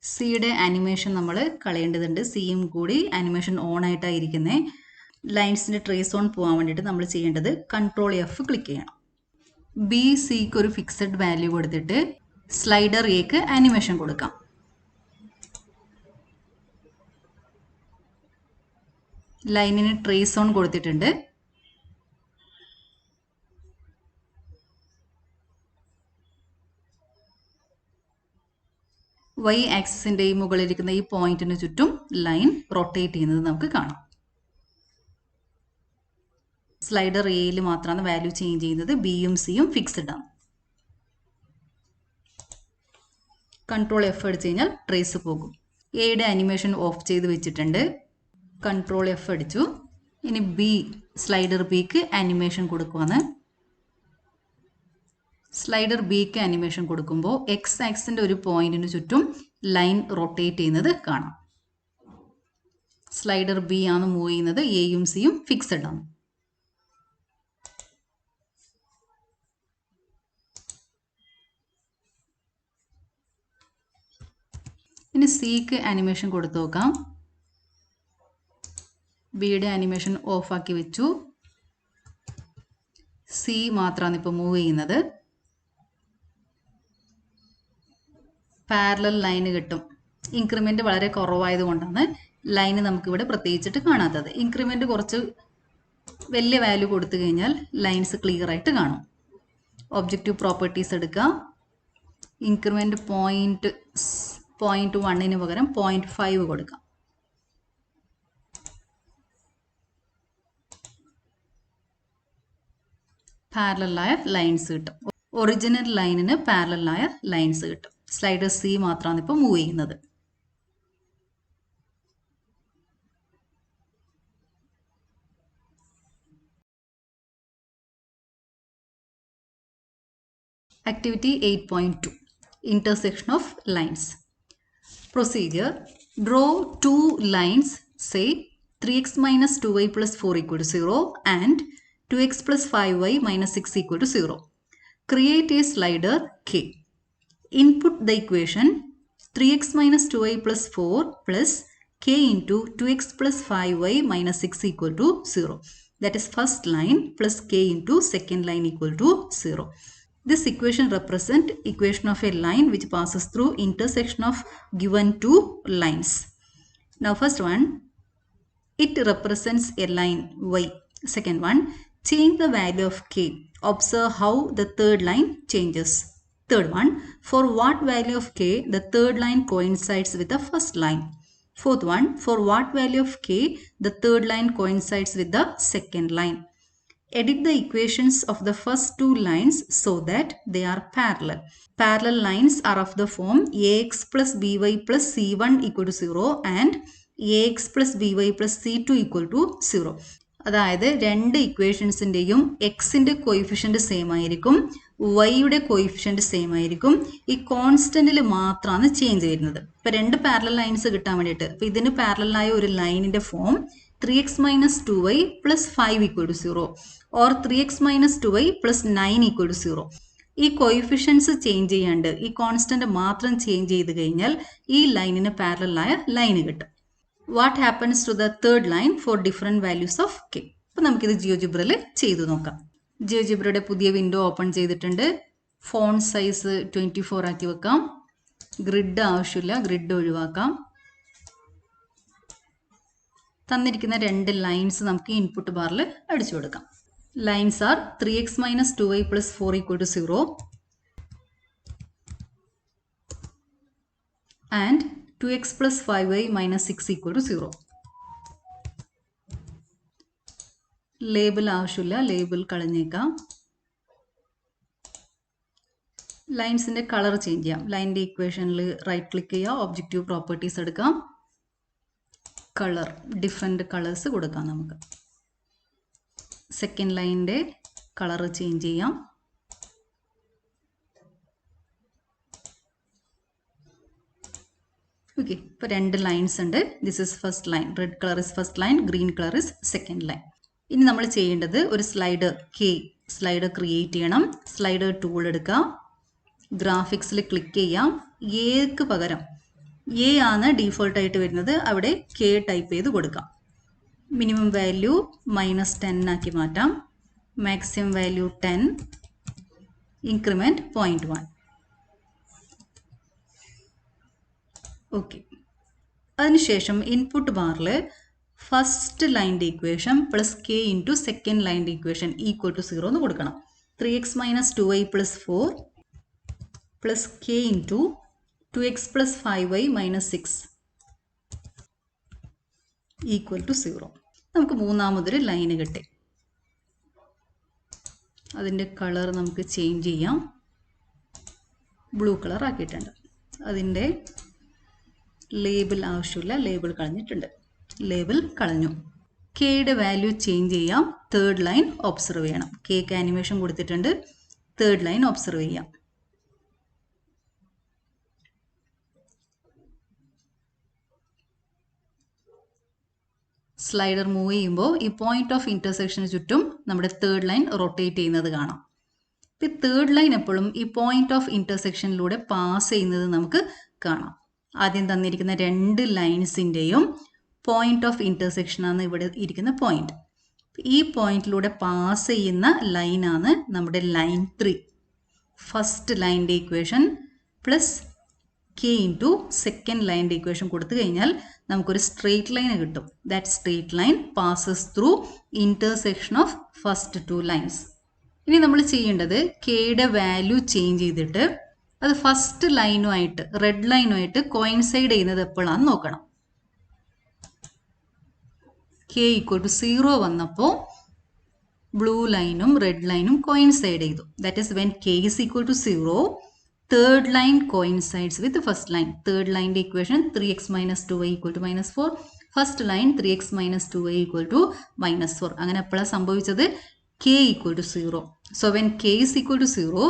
സിയുടെ ആനിമേഷൻ നമ്മൾ കളയേണ്ടതുണ്ട്. സിയും കൂടി ആനിമേഷൻ ഓൺ ആയിട്ടാണ് ഇരിക്കുന്നത്. ലൈൻസിൻ്റെ ട്രേസ് ഓൺ പോകാൻ വേണ്ടിയിട്ട് നമ്മൾ ചെയ്യേണ്ടത് കൺട്രോൾ എഫ് ക്ലിക്ക് ചെയ്യണം. ബി സിക്ക് ഒരു ഫിക്സഡ് വാല്യൂ കൊടുത്തിട്ട് സ്ലൈഡർ എക്ക് ആനിമേഷൻ കൊടുക്കാം. ലൈനിന് ട്രേസ് ഓൺ കൊടുത്തിട്ടുണ്ട്. വൈ ആക്സിസിൻ്റെ ഈ മുകളിലിരിക്കുന്ന ഈ പോയിന്റിന് ചുറ്റും ലൈൻ റൊട്ടേറ്റ് ചെയ്യുന്നത് നമുക്ക് കാണാം. സ്ലൈഡർ എയിൽ മാത്രമാണ് വാല്യൂ ചേഞ്ച് ചെയ്യുന്നത്. ബിയും സിയും ഫിക്സഡ് ആണ്. കൺട്രോൾ എഫ് അടിച്ച് കഴിഞ്ഞാൽ ട്രേസ് പോകും. എയുടെ ആനിമേഷൻ ഓഫ് ചെയ്ത് വെച്ചിട്ടുണ്ട്. കൺട്രോൾ എഫ് അടിച്ചു. ഇനി ബി സ്ലൈഡർ ബിക്ക് ആനിമേഷൻ കൊടുക്കുവാണ്. സ്ലൈഡർ ബിക്ക് ആനിമേഷൻ കൊടുക്കുമ്പോൾ എക്സ് ആക്സിൻ്റെ ഒരു പോയിന്റിന് ചുറ്റും ലൈൻ റൊട്ടേറ്റ് ചെയ്യുന്നത് കാണാം. സ്ലൈഡർ ബി ആണ് മൂവ് ചെയ്യുന്നത്. എയും സിയും ഫിക്സഡ് ആണ്. ഇനി സിക്ക് ആനിമേഷൻ കൊടുത്തു നോക്കാം. ബിയുടെ ആനിമേഷൻ ഓഫാക്കി വെച്ചു. സി മാത്രമാണ് ഇപ്പോൾ മൂവ് ചെയ്യുന്നത്. പാരലൽ ലൈന് കിട്ടും. ഇൻക്രിമെൻ്റ് വളരെ കുറവായതുകൊണ്ടാണ് ലൈന് നമുക്കിവിടെ പ്രത്യേകിച്ചിട്ട് കാണാത്തത്. ഇൻക്രിമെൻ്റ് കുറച്ച് വലിയ വാല്യൂ കൊടുത്തു കഴിഞ്ഞാൽ ലൈൻസ് ക്ലിയർ ആയിട്ട് കാണും. ഒബ്ജക്റ്റീവ് പ്രോപ്പർട്ടീസ് എടുക്കുക. ഇൻക്രിമെൻ്റ് 0.1 പകരം 0.5 കൊടുക്കാം. പാരലലായ ലൈൻസ് കിട്ടും. ഒറിജിനൽ ലൈനിന് പാരലലായ ലൈൻസ് കിട്ടും. സ്ലൈഡർ സി മാത്രമാണ് ഇപ്പോൾ മൂവ് ചെയ്യുന്നത്. Activity 8.2 Intersection of lines. Procedure: draw two lines, say 3x minus 2y plus 4 equal to 0 and 2x plus 5y minus 6 equal to 0. Create a slider K. Input the equation 3x minus 2y plus 4 plus k into 2x plus 5y minus 6 equal to 0. That is first line plus k into second line equal to 0. This equation represents equation of a line which passes through intersection of given two lines. Now first one, it represents a line y. Second one, change the value of k. Observe how the third line changes. Third one, for what value of k the third line coincides with the first line. Fourth one, for what value of k the third line coincides with the second line. Edit the equations of the first two lines so that they are parallel. Parallel lines are of the form ax plus by plus c1 equal to 0 and ax plus by plus c2 equal to 0. അതായത് രണ്ട് ഇക്വേഷൻസിൻ്റെയും എക്സിൻ്റെ coefficient same ആയിരിക്കും, വൈയുടെ coefficient same ആയിരിക്കും. ഈ കോൺസ്റ്റൻറ്റിൽ മാത്രമാണ് change വരുന്നത്. ഇപ്പോൾ രണ്ട് പാരലൽ ലൈൻസ് കിട്ടാൻ വേണ്ടിയിട്ട് ഇപ്പോൾ ഇതിന് പാരലലായ ഒരു ലൈനിൻ്റെ form 3x minus 2y plus 5 equal to 0. Or 3x minus 2y plus 9 equal to 0. ഈ കോയിഫിഷ്യൻസ് ചേഞ്ച് ചെയ്യാണ്ട് ഈ കോൺസ്റ്റന്റ് മാത്രം ചേഞ്ച് ചെയ്ത് കഴിഞ്ഞാൽ ഈ ലൈനിന് പാരലലായ ലൈന് കിട്ടും. What happens to the third line for different values of k? അപ്പോൾ നമുക്കിത് ജിയോജിബ്രയിൽ ചെയ്തു നോക്കാം. ജിയോജിബ്രയുടെ പുതിയ വിൻഡോ ഓപ്പൺ ചെയ്തിട്ടുണ്ട്. ഫോണ്ട് സൈസ് 24 ആക്കി വെക്കാം. ഗ്രിഡ് ആവശ്യമില്ല, ഗ്രിഡ് ഒഴിവാക്കാം. തന്നിരിക്കുന്ന രണ്ട് ലൈൻസ് നമുക്ക് ഇൻപുട്ട് ബാറിൽ അടിച്ചു കൊടുക്കാം. Lines are 3x minus 2y plus 4 equal to 0 and 2x plus 5y minus 6 equal to 0. Label ആവശ്യമില്ല, ലേബിൾ കളഞ്ഞേക്കാം. ലൈൻസിൻ്റെ കളർ ചേഞ്ച് ചെയ്യാം. ലൈനിൻ്റെ ഇക്വേഷനിൽ റൈറ്റ് ക്ലിക്ക് ചെയ്യുക, ഒബ്ജക്റ്റീവ് പ്രോപ്പർട്ടീസ് എടുക്കാം, കളർ ഡിഫറെൻറ്റ് കളേഴ്സ് കൊടുക്കാം. നമുക്ക് സെക്കൻഡ് ലൈനിൻ്റെ കളർ ചേഞ്ച് ചെയ്യാം. ഓക്കെ, ഇപ്പോൾ രണ്ട് ലൈൻസ് ഉണ്ട്. This is first line, red colour is first line, green colour is second line. ഇനി നമ്മൾ ചെയ്യേണ്ടത് ഒരു സ്ലൈഡർ ക്രിയേറ്റ് ചെയ്യണം. സ്ലൈഡർ ടൂൾ എടുക്കാം, ഗ്രാഫിക്സിൽ ക്ലിക്ക് ചെയ്യാം. എക്ക് പകരം എ ആണ് ഡീഫോൾട്ടായിട്ട് വരുന്നത്, അവിടെ കെ ടൈപ്പ് ചെയ്ത് കൊടുക്കാം. മിനിമം വാല്യൂ -10 ആക്കി മാറ്റാം. Maximum value 10, increment 0.1. ഓക്കെ, അതിനുശേഷം ഇൻപുട്ട് ബാറിൽ ഫസ്റ്റ് ലൈൻ്റെ equation plus K into second ലൈൻ്റെ ഇക്വേഷൻ ഈക്വൽ ടു 0 എന്ന് കൊടുക്കണം. 3x minus 2y plus 4 plus K into 2x plus 5y minus 6 equal to 0. നമുക്ക് മൂന്നാമതൊരു ലൈന് കിട്ടി. അതിൻ്റെ കളർ നമുക്ക് ചേഞ്ച് ചെയ്യാം. ബ്ലൂ കളർ ആക്കിയിട്ടുണ്ട്. അതിൻ്റെ ലേബിൾ ആവശ്യമില്ല, ലേബിൾ കളഞ്ഞിട്ടുണ്ട്. ലേബിൾ കളഞ്ഞു. കെയുടെ വാല്യൂ ചേഞ്ച് ചെയ്യാം. തേർഡ് ലൈൻ ഒബ്സർവ് ചെയ്യണം. കെക്ക് ആനിമേഷൻ കൊടുത്തിട്ടുണ്ട്. തേർഡ് ലൈൻ ഒബ്സർവ് ചെയ്യാം. സ്ലൈഡർ മൂവ് ചെയ്യുമ്പോൾ ഈ പോയിന്റ് ഓഫ് ഇൻ്റർസെക്ഷന് ചുറ്റും നമ്മുടെ തേർഡ് ലൈൻ റൊട്ടേറ്റ് ചെയ്യുന്നത് കാണാം. ഇപ്പം തേർഡ് ലൈൻ എപ്പോഴും ഈ പോയിന്റ് ഓഫ് ഇൻ്റർസെക്ഷനിലൂടെ പാസ് ചെയ്യുന്നത് നമുക്ക് കാണാം. ആദ്യം തന്നിരിക്കുന്ന രണ്ട് ലൈൻസിൻ്റെയും പോയിന്റ് ഓഫ് ഇൻ്റർസെക്ഷനാണ് ഇവിടെ ഇരിക്കുന്ന പോയിന്റ്. ഈ പോയിന്റിലൂടെ പാസ് ചെയ്യുന്ന ലൈനാണ് നമ്മുടെ ലൈൻ 3. ഫസ്റ്റ് ലൈൻ്റെ equation plus K into second ലൈൻ്റെ ഇക്വേഷൻ കൊടുത്തു കഴിഞ്ഞാൽ നമുക്കൊരു സ്ട്രെയിറ്റ് ലൈൻ കിട്ടും. That straight line passes through intersection of first 2 lines. ഇനി നമ്മൾ ചെയ്യേണ്ടത് കെയുടെ വാല്യൂ ചേഞ്ച് ചെയ്തിട്ട് അത് ഫസ്റ്റ് ലൈനുമായിട്ട് റെഡ് ലൈനുമായിട്ട് കോയിൻസൈഡ് ചെയ്യുന്നത് എപ്പോഴാണെന്ന് നോക്കണം. കെ ഈക്വൽ ടു 0 വന്നപ്പോൾ ബ്ലൂ ലൈനും റെഡ് ലൈനും കോയിൻസൈഡ് ചെയ്തു. That is when K is equal to 0, third line coincides with first line. Third ലൈൻ്റെ equation 3x minus 2y equal to -4. First line 3x minus 2y equal to -4. അങ്ങനെ എപ്പോഴാണ് സംഭവിച്ചത്? k equal to 0. So when k is equal to 0,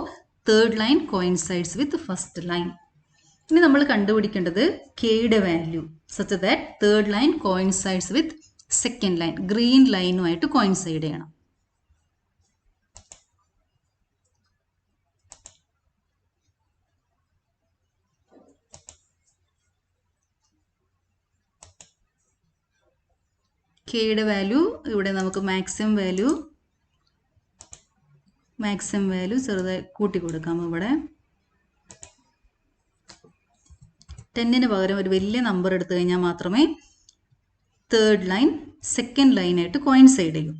third line coincides with the first line. ഇനി നമ്മൾ കണ്ടുപിടിക്കേണ്ടത് കെയുടെ value such that third line coincides with second line. Green ലൈനുമായിട്ട് coincide ചെയ്യണം. കെയുടെ വാല്യൂ ഇവിടെ നമുക്ക് മാക്സിമം വാല്യൂ ചെറുതായി കൂട്ടി കൊടുക്കാം. ഇവിടെ 10ന് പകരം ഒരു വലിയ നമ്പർ എടുത്തു കഴിഞ്ഞാൽ മാത്രമേ തേർഡ് ലൈൻ സെക്കൻഡ് ലൈനായിട്ട് കോയിൻസൈഡ് ചെയ്യും.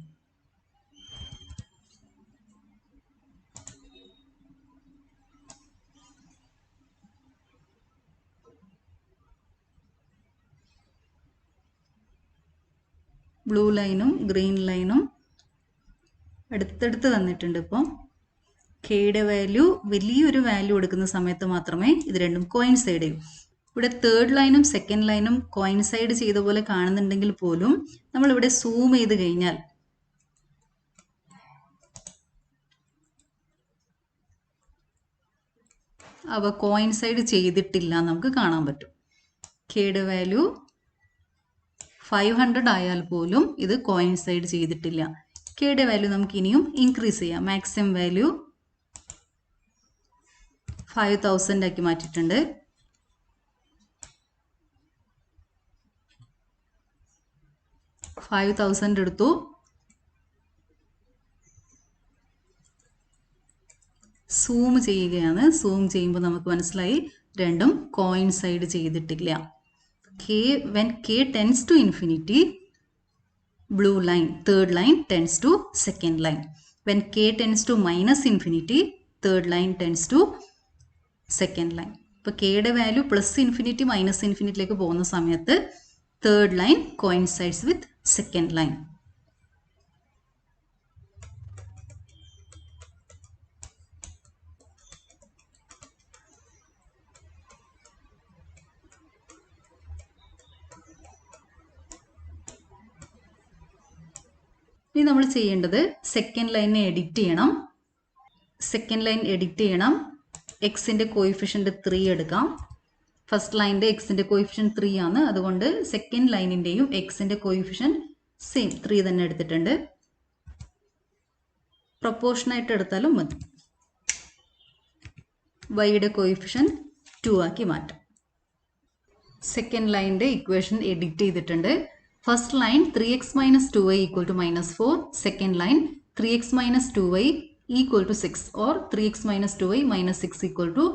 ബ്ലൂ ലൈനും ഗ്രീൻ ലൈനും അടുത്തടുത്ത് തന്നിട്ടുണ്ട്. ഇപ്പോൾ കെയുടെ വാല്യൂ വലിയൊരു വാല്യൂ എടുക്കുന്ന സമയത്ത് മാത്രമേ ഇത് രണ്ടും കോയിൻസൈഡ് ചെയ്യൂ. ഇവിടെ തേർഡ് ലൈനും സെക്കൻഡ് ലൈനും കോയിൻസൈഡ് ചെയ്ത പോലെ കാണുന്നുണ്ടെങ്കിൽ പോലും നമ്മളിവിടെ സൂം ചെയ്ത് കഴിഞ്ഞാൽ അവ കോയിൻസൈഡ് ചെയ്തിട്ടില്ല നമുക്ക് കാണാൻ പറ്റും. കെയുടെ വാല്യൂ 500 ആയാൽ പോലും ഇത് കോയിൻസൈഡ് ചെയ്തിട്ടില്ല. കെയുടെ വാല്യൂ നമുക്ക് ഇനിയും ഇൻക്രീസ് ചെയ്യാം. മാക്സിമം വാല്യൂ 5000 ആക്കി മാറ്റിയിട്ടുണ്ട്. എടുത്തു. സൂം ചെയ്യുകയാണ്. സൂം ചെയ്യുമ്പോൾ നമുക്ക് മനസ്സിലായി രണ്ടും കോയിൻസൈഡ് ചെയ്തിട്ടില്ല. when k tends to infinity, blue line, third line tends to second line. When k tends to minus infinity, third line tends to second line. ഇപ്പോൾ കെയുടെ വാല്യൂ പ്ലസ് ഇൻഫിനിറ്റി മൈനസ് ഇൻഫിനിറ്റിയിലേക്ക് പോകുന്ന സമയത്ത് third line coincides with second line. ഇനി നമ്മൾ ചെയ്യേണ്ടത് second ലൈനെ edit ചെയ്യണം. Second line edit ചെയ്യണം. എക്സിൻ്റെ കോയിഫിഷ്യൻ്റ് 3 എടുക്കാം. ഫസ്റ്റ് ലൈനിൻ്റെ എക്സിൻ്റെ കോയിഫിഷ്യൻ 3 ആണ്. അതുകൊണ്ട് സെക്കൻഡ് ലൈനിൻ്റെയും എക്സിൻ്റെ കോയിഫിഷ്യൻ സെയിം 3 തന്നെ എടുത്തിട്ടുണ്ട്. പ്രൊപ്പോർഷനായിട്ട് എടുത്താലും മതി. വൈയുടെ കോയിഫിഷ്യൻ 2 ആക്കി മാറ്റാം. സെക്കൻഡ് ലൈനിൻ്റെ ഇക്വേഷൻ എഡിറ്റ് ചെയ്തിട്ടുണ്ട്. First line 3x minus 2y equal to minus 4. Second line 3x minus 2y equal to 6 or 3x minus 2y minus 6 equal to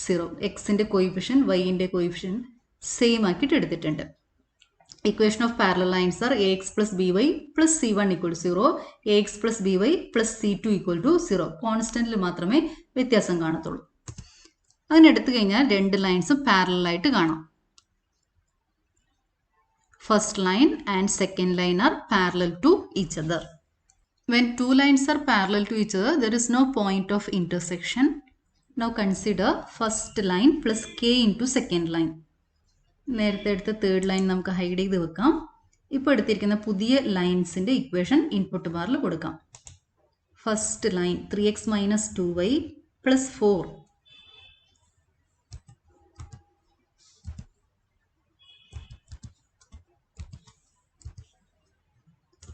0. എക്സിൻ്റെ കോയിഫിഷ്യൻ വൈൻ്റെ കോയിഫിഷ്യൻ സെയിം ആക്കിയിട്ട് എടുത്തിട്ടുണ്ട്. Equation of parallel lines are ax plus by plus c1 equal to 0, ax plus by plus c2 equal to 0. കോൺസ്റ്റന്റിൽ മാത്രമേ വ്യത്യാസം കാണത്തുള്ളൂ. അങ്ങനെ എടുത്തു കഴിഞ്ഞാൽ രണ്ട് ലൈൻസും പാരലലായിട്ട് കാണാം. First line and second line are parallel to each other. When two lines are parallel to each other, there is no point of intersection. Now consider first line plus k into second line. നേരത്തെ എടുത്ത third line നമുക്ക് hide ചെയ്ത് വെക്കാം. ഇപ്പോൾ എടുത്തിരിക്കുന്ന പുതിയ ലൈൻസിൻ്റെ equation input ബാറിൽ കൊടുക്കാം. First line 3x minus 2y plus 4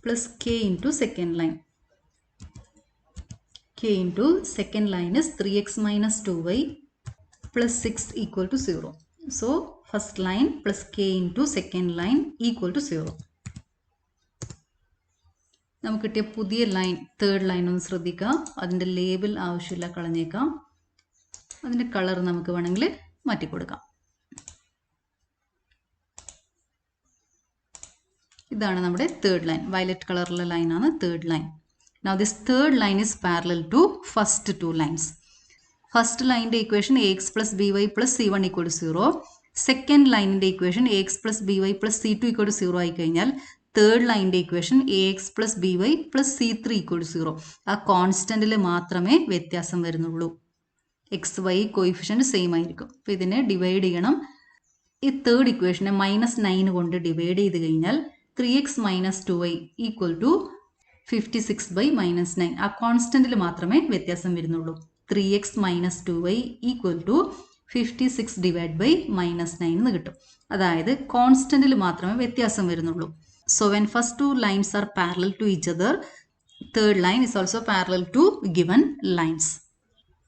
plus k into second line. K into second line is 3x minus 2y plus 6 equal to 0. So first line plus k into second line equal to 0. നമുക്ക് കിട്ടിയ പുതിയ line third line ഒന്ന് ശ്രദ്ധിക്കുക. അതിൻ്റെ label ആവശ്യമില്ല, കളഞ്ഞേക്കാം. അതിൻ്റെ colour നമുക്ക് വേണമെങ്കിൽ മാറ്റിക്കൊടുക്കാം. ഇതാണ് നമ്മുടെ തേർഡ് ലൈൻ. വയലറ്റ് കളറിലെ ലൈനാണ് third line. Now this third line is parallel to first two lines. First line equation ax plus by plus c1 equal to 0. Second line equation ax plus by plus c2 equal to 0 ആയി കഴിഞ്ഞാൽ third line equation ax plus by plus c3 equal to 0. ആ കോൺസ്റ്റന്റിൽ മാത്രമേ വ്യത്യാസം വരുന്നുള്ളൂ. X Y coefficient same ആയിരിക്കും. അപ്പോൾ ഇതിനെ divide ചെയ്യണം. ഈ തേർഡ് ഇക്വേഷനെ -9 കൊണ്ട് ഡിവൈഡ് ചെയ്ത് കഴിഞ്ഞാൽ 3x minus 2y equal to 56 by -9. ആ കോൺസ്റ്റന്റിൽ മാത്രമേ വ്യത്യാസം വരുന്നുള്ളൂ. 3x minus 2y equal to 56 divided by -9 എന്ന് കിട്ടും. അതായത് കോൺസ്റ്റന്റിൽ മാത്രമേ വ്യത്യാസം വരുന്നുള്ളൂ. So when first two lines are parallel to each other, third line is also parallel to given lines.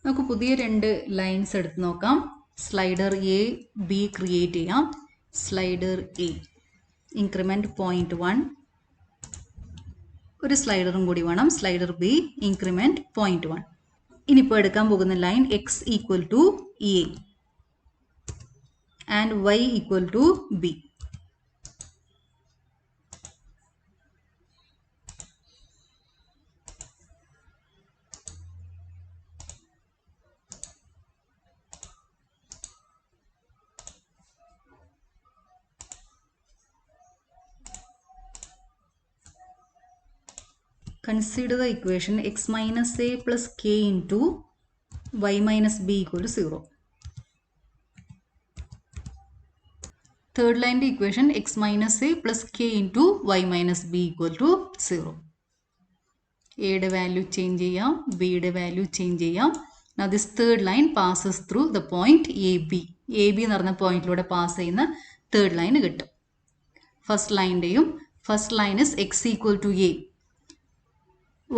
നമുക്ക് പുതിയ രണ്ട് ലൈൻസ് എടുത്ത് നോക്കാം. സ്ലൈഡർ എ ബി ക്രിയേറ്റ് ചെയ്യാം. സ്ലൈഡർ എ ഇൻക്രിമെൻറ്റ് 0.1, ഒരു സ്ലൈഡറും കൂടി വേണം. Slider b increment 0.1. ഇനിയിപ്പോൾ എടുക്കാൻ പോകുന്ന line x equal to a and y equal to b. Consider the equation x minus a plus k into y minus b equal to 0. Third line equation x minus a plus k into y minus b equal to 0. A യുടെ value change ചെയ്യാം, b യുടെ value change ചെയ്യാം. Now this third line passes through the point AB. AB എന്ന് പറഞ്ഞ പോയിന്റിലൂടെ pass ചെയ്യുന്ന third line കിട്ടും. First ലൈൻ്റെയും first line is x equal to a.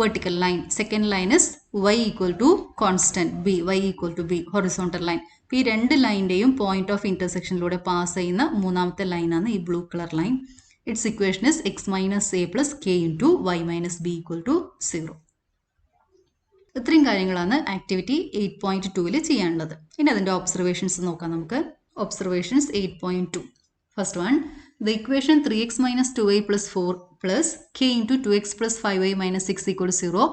vertical line. Second line is y equal to constant b, y equal to b, horizontal line. ഈ രണ്ട് ലൈൻ്റെയും point of ഇൻ്റർസെക്ഷനിലൂടെ പാസ് ചെയ്യുന്ന മൂന്നാമത്തെ ലൈനാണ് ഈ blue colour line. Its equation is x minus a plus K into y minus b equal to 0. ഇത്രയും കാര്യങ്ങളാണ് ആക്ടിവിറ്റി 8.2 ചെയ്യാനുള്ളത്. ഇനി അതിൻ്റെ ഒബ്സർവേഷൻസ് നോക്കാം നമുക്ക്. Observations 8.2. First one, the equation 3x minus 2y plus 4 plus k into 2x plus 5y minus 6 equal to 0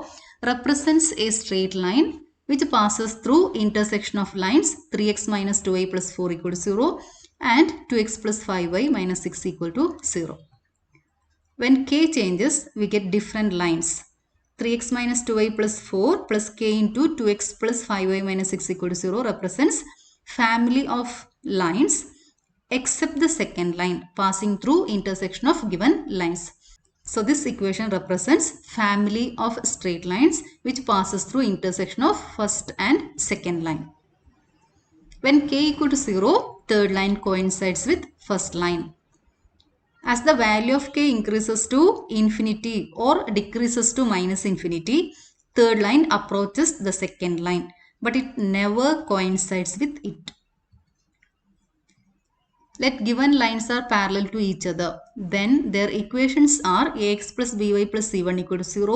represents a straight line which passes through intersection of lines 3x minus 2y plus 4 equal to 0 and 2x plus 5y minus 6 equal to 0. When k changes, we get different lines. 3x minus 2y plus 4 plus k into 2x plus 5y minus 6 equal to 0 represents family of lines except the second line passing through intersection of given lines. So this equation represents family of straight lines which passes through intersection of first and second line. When k equal to 0, third line coincides with first line. As the value of k increases to infinity or decreases to minus infinity, third line approaches the second line, but it never coincides with it. Let given lines are parallel to each other. Then their equations are ax plus by plus c1 equal to 0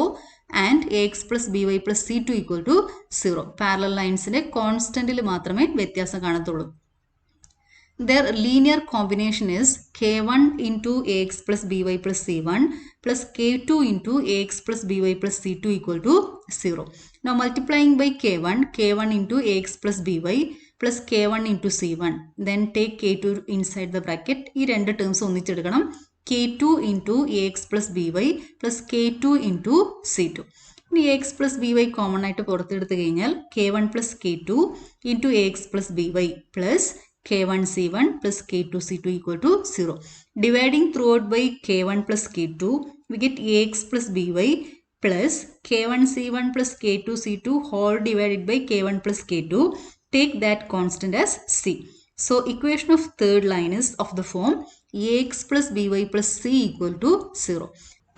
and ax plus by plus c2 equal to 0. Parallel lines constant മാത്രമേ വ്യത്യാസം കാണത്തുള്ളൂ. Their linear combination is k1 into ax plus by plus c1 plus k2 into ax plus by plus c2 equal to 0. Now multiplying by k1 into ax plus by plus k1 into c1. Then take k2 inside the bracket. ഈ രണ്ട് terms ഒന്നിച്ചെടുക്കണം. k2 into ax plus by plus k2 into c2. ഇനി ax plus by common ആയിട്ട് പുറത്തെടുത്ത് കഴിഞ്ഞാൽ k1 plus k2 into ax plus by plus k1 c1 plus k2 c2 equal to 0. Dividing throughout by k1 plus k2, we get ax plus by plus k1 c1 plus k2 c2 whole divided by k1 plus k2. Take that constant as c. So equation of third line is of the form ax plus by plus c equal to 0.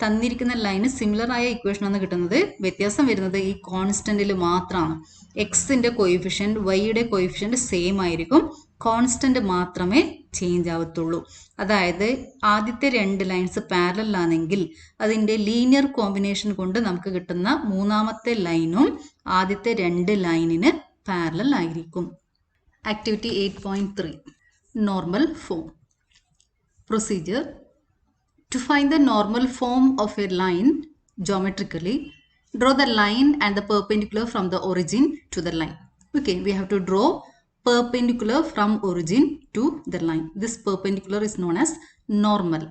തന്നിരിക്കുന്ന line similar ആയ equation ആണ് കിട്ടുന്നത്. വ്യത്യാസം വരുന്നത് ഈ കോൺസ്റ്റന്റിൽ മാത്രമാണ്. എക്സിന്റെ coefficient വൈയുടെ കോയിഫിഷ്യന്റ് സെയിം ആയിരിക്കും, കോൺസ്റ്റന്റ് മാത്രമേ ചേഞ്ച് ആവത്തുള്ളൂ. അതായത് ആദ്യത്തെ രണ്ട് ലൈൻസ് പാരലൽ ആണെങ്കിൽ അതിൻ്റെ ലീനിയർ കോമ്പിനേഷൻ കൊണ്ട് നമുക്ക് കിട്ടുന്ന മൂന്നാമത്തെ ലൈനും ആദ്യത്തെ രണ്ട് ലൈനിന് പാരലൽ ആയിരിക്കും. Activity 8.3 normal form. Procedure: to find the normal form of a line geometrically, draw the line and the perpendicular from the origin to the line. Okay, we have to draw perpendicular from origin to the line. This perpendicular is known as normal.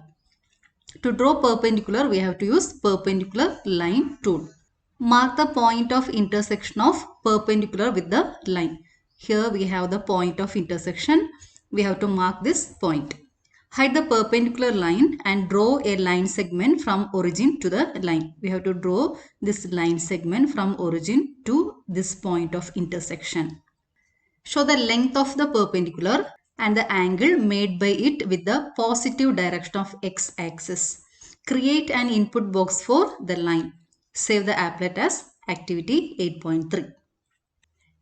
To draw perpendicular, we have to use perpendicular line tool. Mark the point of intersection of perpendicular with the line. Here we have the point of intersection. We have to mark this point. Hide the perpendicular line and draw a line segment from origin to the line. We have to draw this line segment from origin to this point of intersection. Show the length of the perpendicular and the angle made by it with the positive direction of x-axis. Create an input box for the line. Save the applet as activity 8.3.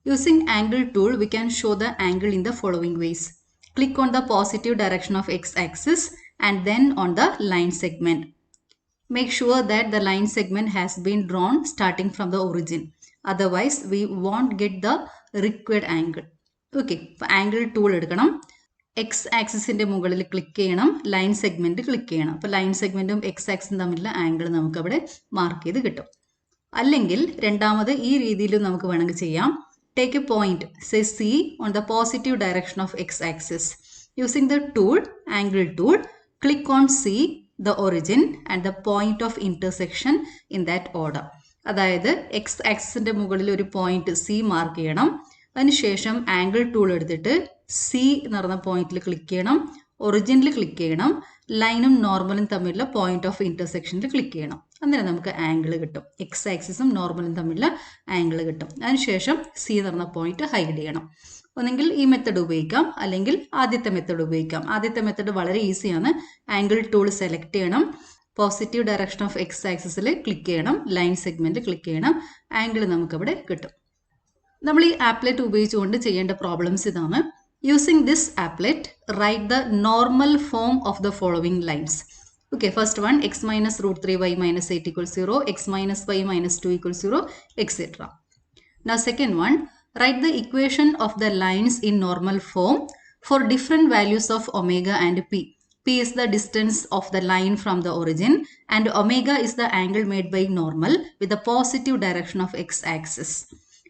Using angle tool, we can show the angle in the following ways. Click on the positive direction of x-axis and then on the line segment. Make sure that the line segment has been drawn starting from the origin. Otherwise, we won't get the required angle. Okay, angle tool എടുക്കണം. X ആക്സിസിൻ്റെ മുകളിൽ click ചെയ്യണം, line segment click ചെയ്യണം. അപ്പോൾ line സെഗ്മെൻറ്റും X ആക്സിസും തമ്മിലുള്ള angle നമുക്കവിടെ mark ചെയ്ത് കിട്ടും. അല്ലെങ്കിൽ രണ്ടാമത് ഈ രീതിയിലും നമുക്ക് വേണമെങ്കിൽ ചെയ്യാം. Take a point, say C, on the positive direction of x-axis. Using the tool, angle tool, click on C, the origin and the point of intersection in that order. അതായത് എക്സ് ആക്സിസിൻ്റെ മുകളിൽ ഒരു പോയിന്റ് സി മാർക്ക് ചെയ്യണം. അതിനുശേഷം angle tool എടുത്തിട്ട് C എന്ന് പറഞ്ഞ പോയിന്റിൽ click ചെയ്യണം, ഒറിജിനിൽ ക്ലിക്ക് ചെയ്യണം, ലൈനും നോർമലും തമ്മിലുള്ള പോയിന്റ് ഓഫ് ഇന്റർസെക്ഷനിൽ ക്ലിക്ക് ചെയ്യണം. അന്നേരം നമുക്ക് ആംഗിൾ കിട്ടും. എക്സ് ആക്സിസും നോർമലും തമ്മിലുള്ള ആംഗിൾ കിട്ടും. അതിനുശേഷം സി എന്ന് പറഞ്ഞ പോയിന്റ് ഹൈഡ് ചെയ്യണം. ഒന്നെങ്കിൽ ഈ മെത്തഡ് ഉപയോഗിക്കാം, അല്ലെങ്കിൽ ആദ്യത്തെ മെത്തഡ് ഉപയോഗിക്കാം. ആദ്യത്തെ മെത്തഡ് വളരെ ഈസിയാണ്. ആംഗിൾ ടൂൾ സെലക്ട് ചെയ്യണം, പോസിറ്റീവ് ഡയറക്ഷൻ ഓഫ് എക്സ് ആക്സിസിൽ ക്ലിക്ക് ചെയ്യണം, ലൈൻ സെഗ്മെന്റ് ക്ലിക്ക് ചെയ്യണം, ആംഗിൾ നമുക്കവിടെ കിട്ടും. നമ്മൾ ഈ ആപ്ലെറ്റ് ഉപയോഗിച്ചുകൊണ്ട് ചെയ്യേണ്ട പ്രോബ്ലംസ് ഇതാണ്. Using this applet write the normal form of the following lines. Okay, first one, x minus root 3y minus 8 equals 0, x minus y minus 2 equals 0, etc. Now second one, write the equation of the lines in normal form for different values of omega and p. P is the distance of the line from the origin and omega is the angle made by normal with the positive direction of x-axis.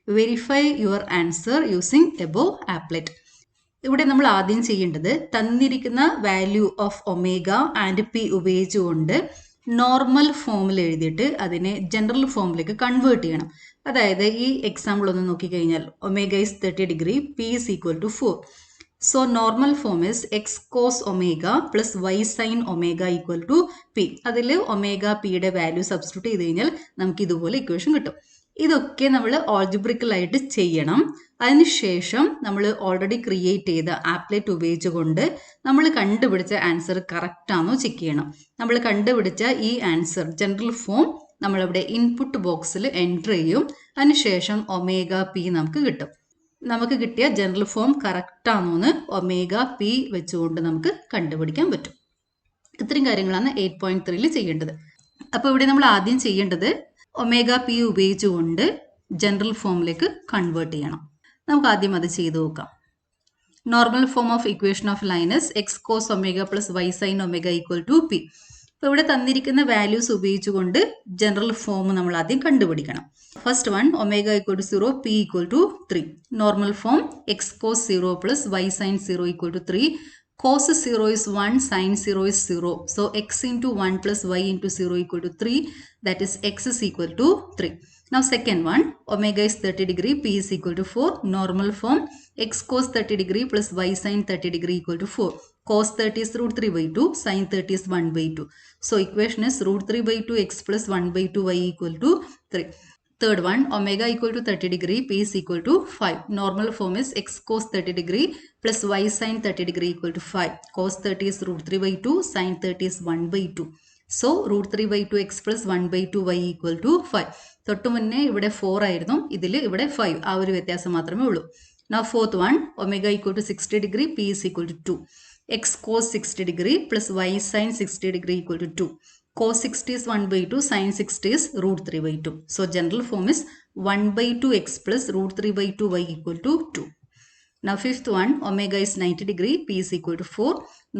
Verify your answer using above applet. ഇവിടെ നമ്മൾ ആദ്യം ചെയ്യേണ്ടത് തന്നിരിക്കുന്ന value of omega and P ഉപയോഗിച്ചുകൊണ്ട് normal ഫോമിൽ എഴുതിയിട്ട് അതിനെ general ഫോമിലേക്ക് കൺവേർട്ട് ചെയ്യണം. അതായത് ഈ എക്സാമ്പിൾ ഒന്ന് നോക്കിക്കഴിഞ്ഞാൽ omega is 30 degree, p is equal to 4. So normal form is X cos omega plus Y sine omega equal to p. അതിൽ ഒമേഗ പിയുടെ വാല്യൂ സബ്സ്റ്റിറ്റ്യൂട്ട് ചെയ്ത് കഴിഞ്ഞാൽ നമുക്ക് ഇതുപോലെ ഇക്വേഷൻ കിട്ടും. ഇതൊക്കെ നമ്മൾ ഓൾജിബ്രിക്കലായിട്ട് ചെയ്യണം. അതിനുശേഷം നമ്മൾ ഓൾറെഡി ക്രിയേറ്റ് ചെയ്ത ആപ്ലെറ്റ് ഉപയോഗിച്ചുകൊണ്ട് നമ്മൾ കണ്ടുപിടിച്ച ആൻസർ കറക്റ്റ് ആണോ ചെക്ക് ചെയ്യണം. നമ്മൾ കണ്ടുപിടിച്ച ഈ ആൻസർ ജനറൽ ഫോം നമ്മളിവിടെ ഇൻപുട്ട് ബോക്സിൽ എൻ്റർ ചെയ്യും. അതിനുശേഷം ഒമേഗ പി നമുക്ക് കിട്ടും. നമുക്ക് കിട്ടിയ ജനറൽ ഫോം കറക്റ്റ് ആണോ എന്ന് ഒമേഗ പി വെച്ചുകൊണ്ട് നമുക്ക് കണ്ടുപിടിക്കാൻ പറ്റും. ഇത്രയും കാര്യങ്ങളാണ് 8.3 ചെയ്യേണ്ടത്. അപ്പോൾ ഇവിടെ നമ്മൾ ആദ്യം ചെയ്യേണ്ടത് ഒമേഗ പി ഉപയോഗിച്ചുകൊണ്ട് ജനറൽ ഫോമിലേക്ക് കൺവേർട്ട് ചെയ്യണം. നമുക്ക് ആദ്യം അത് ചെയ്തു നോക്കാം. Normal form of equation of line is x cos omega plus Y sine omega equal to p. അപ്പോൾ ഇവിടെ തന്നിരിക്കുന്ന വാല്യൂസ് ഉപയോഗിച്ചുകൊണ്ട് ജനറൽ ഫോം നമ്മൾ ആദ്യം കണ്ടുപിടിക്കണം. First one omega equal to 0, p equal to 3. Normal form x cos 0 plus Y sine 0 equal to 3. Cos 0 is 1, sin 0 is 0. So x into 1 plus y into 0 equal to 3. That is x is equal to 3. Now second one, omega is 30 degree, p is equal to 4. Normal form, x cos 30 degree plus y sin 30 degree equal to 4. Cos 30 is root 3 by 2, sin 30 is 1 by 2. So equation is root 3 by 2 x plus 1 by 2 y equal to 3. Third one, omega equal to 30 degree, p is equal to 5. Normal form is x cos 30 degree plus y sin 30 degree equal to 5. Cos 30 is root 3 by 2, sin 30 is 1 by 2. So root 3 by 2 x plus 1 by 2 y equal to 5. തൊട്ട് മുന്നേ ഇവിടെ 4 ആയിരുന്നു, ഇതിൽ ഇവിടെ 5. ആ ഒരു വ്യത്യാസം മാത്രമേ ഉള്ളൂ. Now fourth one, omega equal to 60 degree, p is equal to 2. x cos 60 degree plus y sin 60 degree equal to 2. Cos 60 is 1 by 2, sin 60 is root 3 by 2. So general form is 1 by 2 x plus root 3 by 2 y equal to 2. Now fifth one, omega is 90 degree, p is equal to 4.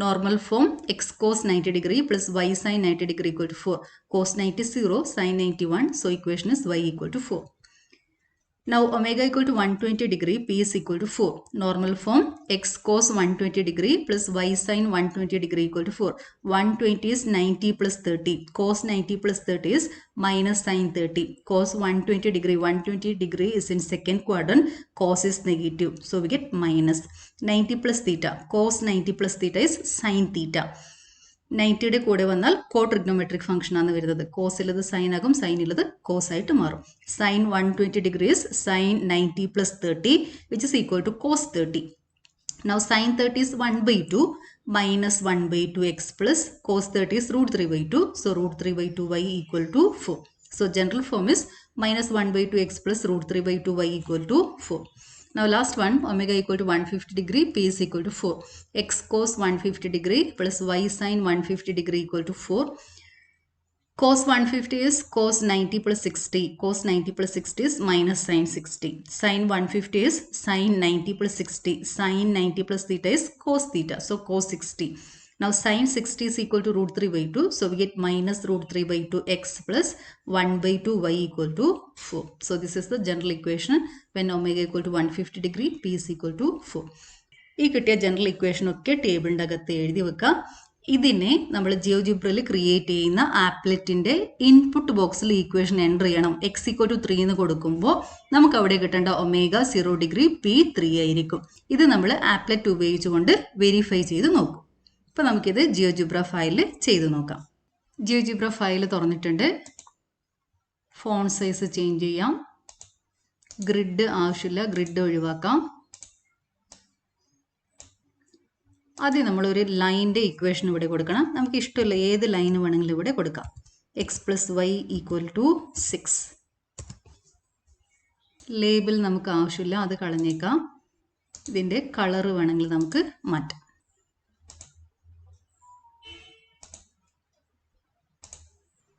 Normal form, x cos 90 degree plus y sin 90 degree equal to 4. Cos 90 is 0, sin 91. So equation is y equal to 4. Now omega equal to 120 degree, p is equal to 4. Normal form, x cos 120 degree plus y sin 120 degree equal to 4. 120 is 90 plus 30. Cos 90 plus 30 is minus sin 30. Cos 120 degree, 120 degree is in second quadrant. Cos is negative. So we get minus 90 plus theta. Cos 90 plus theta is sin theta. 90യുടെ കൂടെ വന്നാൽ കോട്രിഗ്നോമെട്രിക് function ആണ് വരുന്നത്. കോസിലത് sign ആകും, സൈനിലത് cos ആയിട്ട് മാറും. Sine 120 degrees sine 90 plus 30 which is equal to cos 30. Now sin 30 is 1 by 2 minus 1 by 2x plus cos 30 is root 3 by 2. So root 3 by 2y equal to 4. So general form is minus 1 by 2x plus root 3 by 2y equal to 4. Now last one, omega equal to 150 degree, p is equal to 4. X cos 150 degree plus y sin 150 degree equal to 4. Cos 150 is cos 90 plus 60. Cos 90 plus 60 is minus sin 60. Sin 150 is sin 90 plus 60. Sin 90 plus theta is cos theta. So cos 60. Now sin 60 is equal to root 3 by 2. So we get minus root 3 by 2 x plus 1 by 2 y equal to 4. So this is the general equation when omega equal to 150 degree, p is equal to 4. ഈ കിട്ടിയ general equation ഒക്കെ ടേബിളിൻ്റെ അകത്ത് എഴുതി വെക്കുക. ഇതിനെ നമ്മൾ ജിയോജിബ്രയിൽ create ചെയ്യുന്ന ആപ്ലെറ്റിൻ്റെ ഇൻപുട്ട് ബോക്സിൽ ഇക്വേഷൻ എൻ്റർ ചെയ്യണം. എക്സ് ഈക്വൽ ടു 3 എന്ന് കൊടുക്കുമ്പോൾ നമുക്ക് അവിടെ കിട്ടേണ്ട ഒമേഗ 0 ഡിഗ്രി, പി 3 ആയിരിക്കും. ഇത് നമ്മൾ ആപ്ലെറ്റ് ഉപയോഗിച്ചുകൊണ്ട് വെരിഫൈ ചെയ്ത് നോക്കും. അപ്പോൾ നമുക്കിത് ജിയോജിബ്ര ഫയലിൽ ചെയ്ത് നോക്കാം. ജിയോജിബ്ര ഫയൽ തുറന്നിട്ടുണ്ട്. ഫോണ്ട് സൈസ് ചേഞ്ച് ചെയ്യാം. ഗ്രിഡ് ആവശ്യമില്ല, ഗ്രിഡ് ഒഴിവാക്കാം. ആദ്യം നമ്മളൊരു ലൈനിൻ്റെ ഇക്വേഷൻ ഇവിടെ കൊടുക്കണം. നമുക്ക് ഇഷ്ടമുള്ള ഏത് ലൈൻ വേണമെങ്കിലും ഇവിടെ കൊടുക്കാം. X plus y equal to 6. Label നമുക്ക് ആവശ്യമില്ല, അത് കളഞ്ഞേക്കാം. ഇതിൻ്റെ കളർ വേണമെങ്കിൽ നമുക്ക് മാറ്റാം.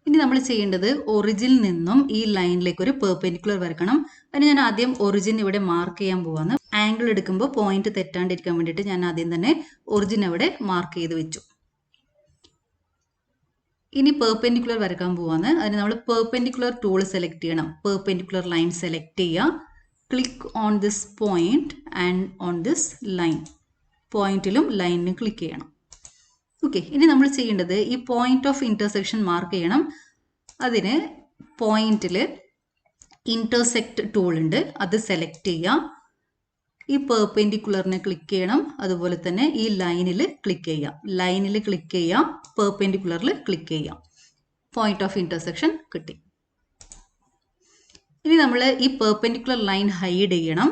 ഇനി നമ്മൾ ചെയ്യേണ്ടത് ഒറിജിനിൽ നിന്നും ഈ ലൈനിലേക്ക് ഒരു പെർപെൻഡിക്കുലർ വരക്കണം. അതിന് ഞാൻ ആദ്യം ഒറിജിൻ ഇവിടെ മാർക്ക് ചെയ്യാൻ പോവാണ്. ആംഗിൾ എടുക്കുമ്പോൾ പോയിന്റ് തെറ്റാണ്ടിരിക്കാൻ വേണ്ടിയിട്ട് ഞാൻ ആദ്യം തന്നെ ഒറിജിൻ അവിടെ മാർക്ക് ചെയ്ത് വെച്ചു. ഇനി പെർപെൻഡിക്കുലർ വരക്കാൻ പോവാണ്. അതിന് നമ്മൾ പെർപെൻഡിക്കുലർ ടൂൾ സെലക്ട് ചെയ്യണം. പെർപെൻഡിക്കുലർ ലൈൻ സെലക്ട് ചെയ്യുക. Click on this point and on this line. പോയിന്റിലും ലൈനിലും ക്ലിക്ക് ചെയ്യണം. ഓക്കെ, ഇനി നമ്മൾ ചെയ്യേണ്ടത് ഈ പോയിന്റ് ഓഫ് ഇന്റർസെക്ഷൻ മാർക്ക് ചെയ്യണം. അതിന് പോയിന്റിൽ ഇന്റർസെക്റ്റ് ടൂൾ ഉണ്ട്, അത് സെലക്ട് ചെയ്യാം. ഈ പെർപെൻഡിക്കുലറിനെ ക്ലിക്ക് ചെയ്യണം. അതുപോലെ തന്നെ ഈ ലൈനിൽ ക്ലിക്ക് ചെയ്യാം. ലൈനിൽ ക്ലിക്ക് ചെയ്യാം, പെർപെൻഡിക്കുലറിൽ ക്ലിക്ക് ചെയ്യാം. പോയിന്റ് ഓഫ് ഇന്റർസെക്ഷൻ കിട്ടി. ഇനി നമ്മൾ ഈ പെർപെൻഡിക്കുലർ ലൈൻ ഹൈഡ് ചെയ്യണം.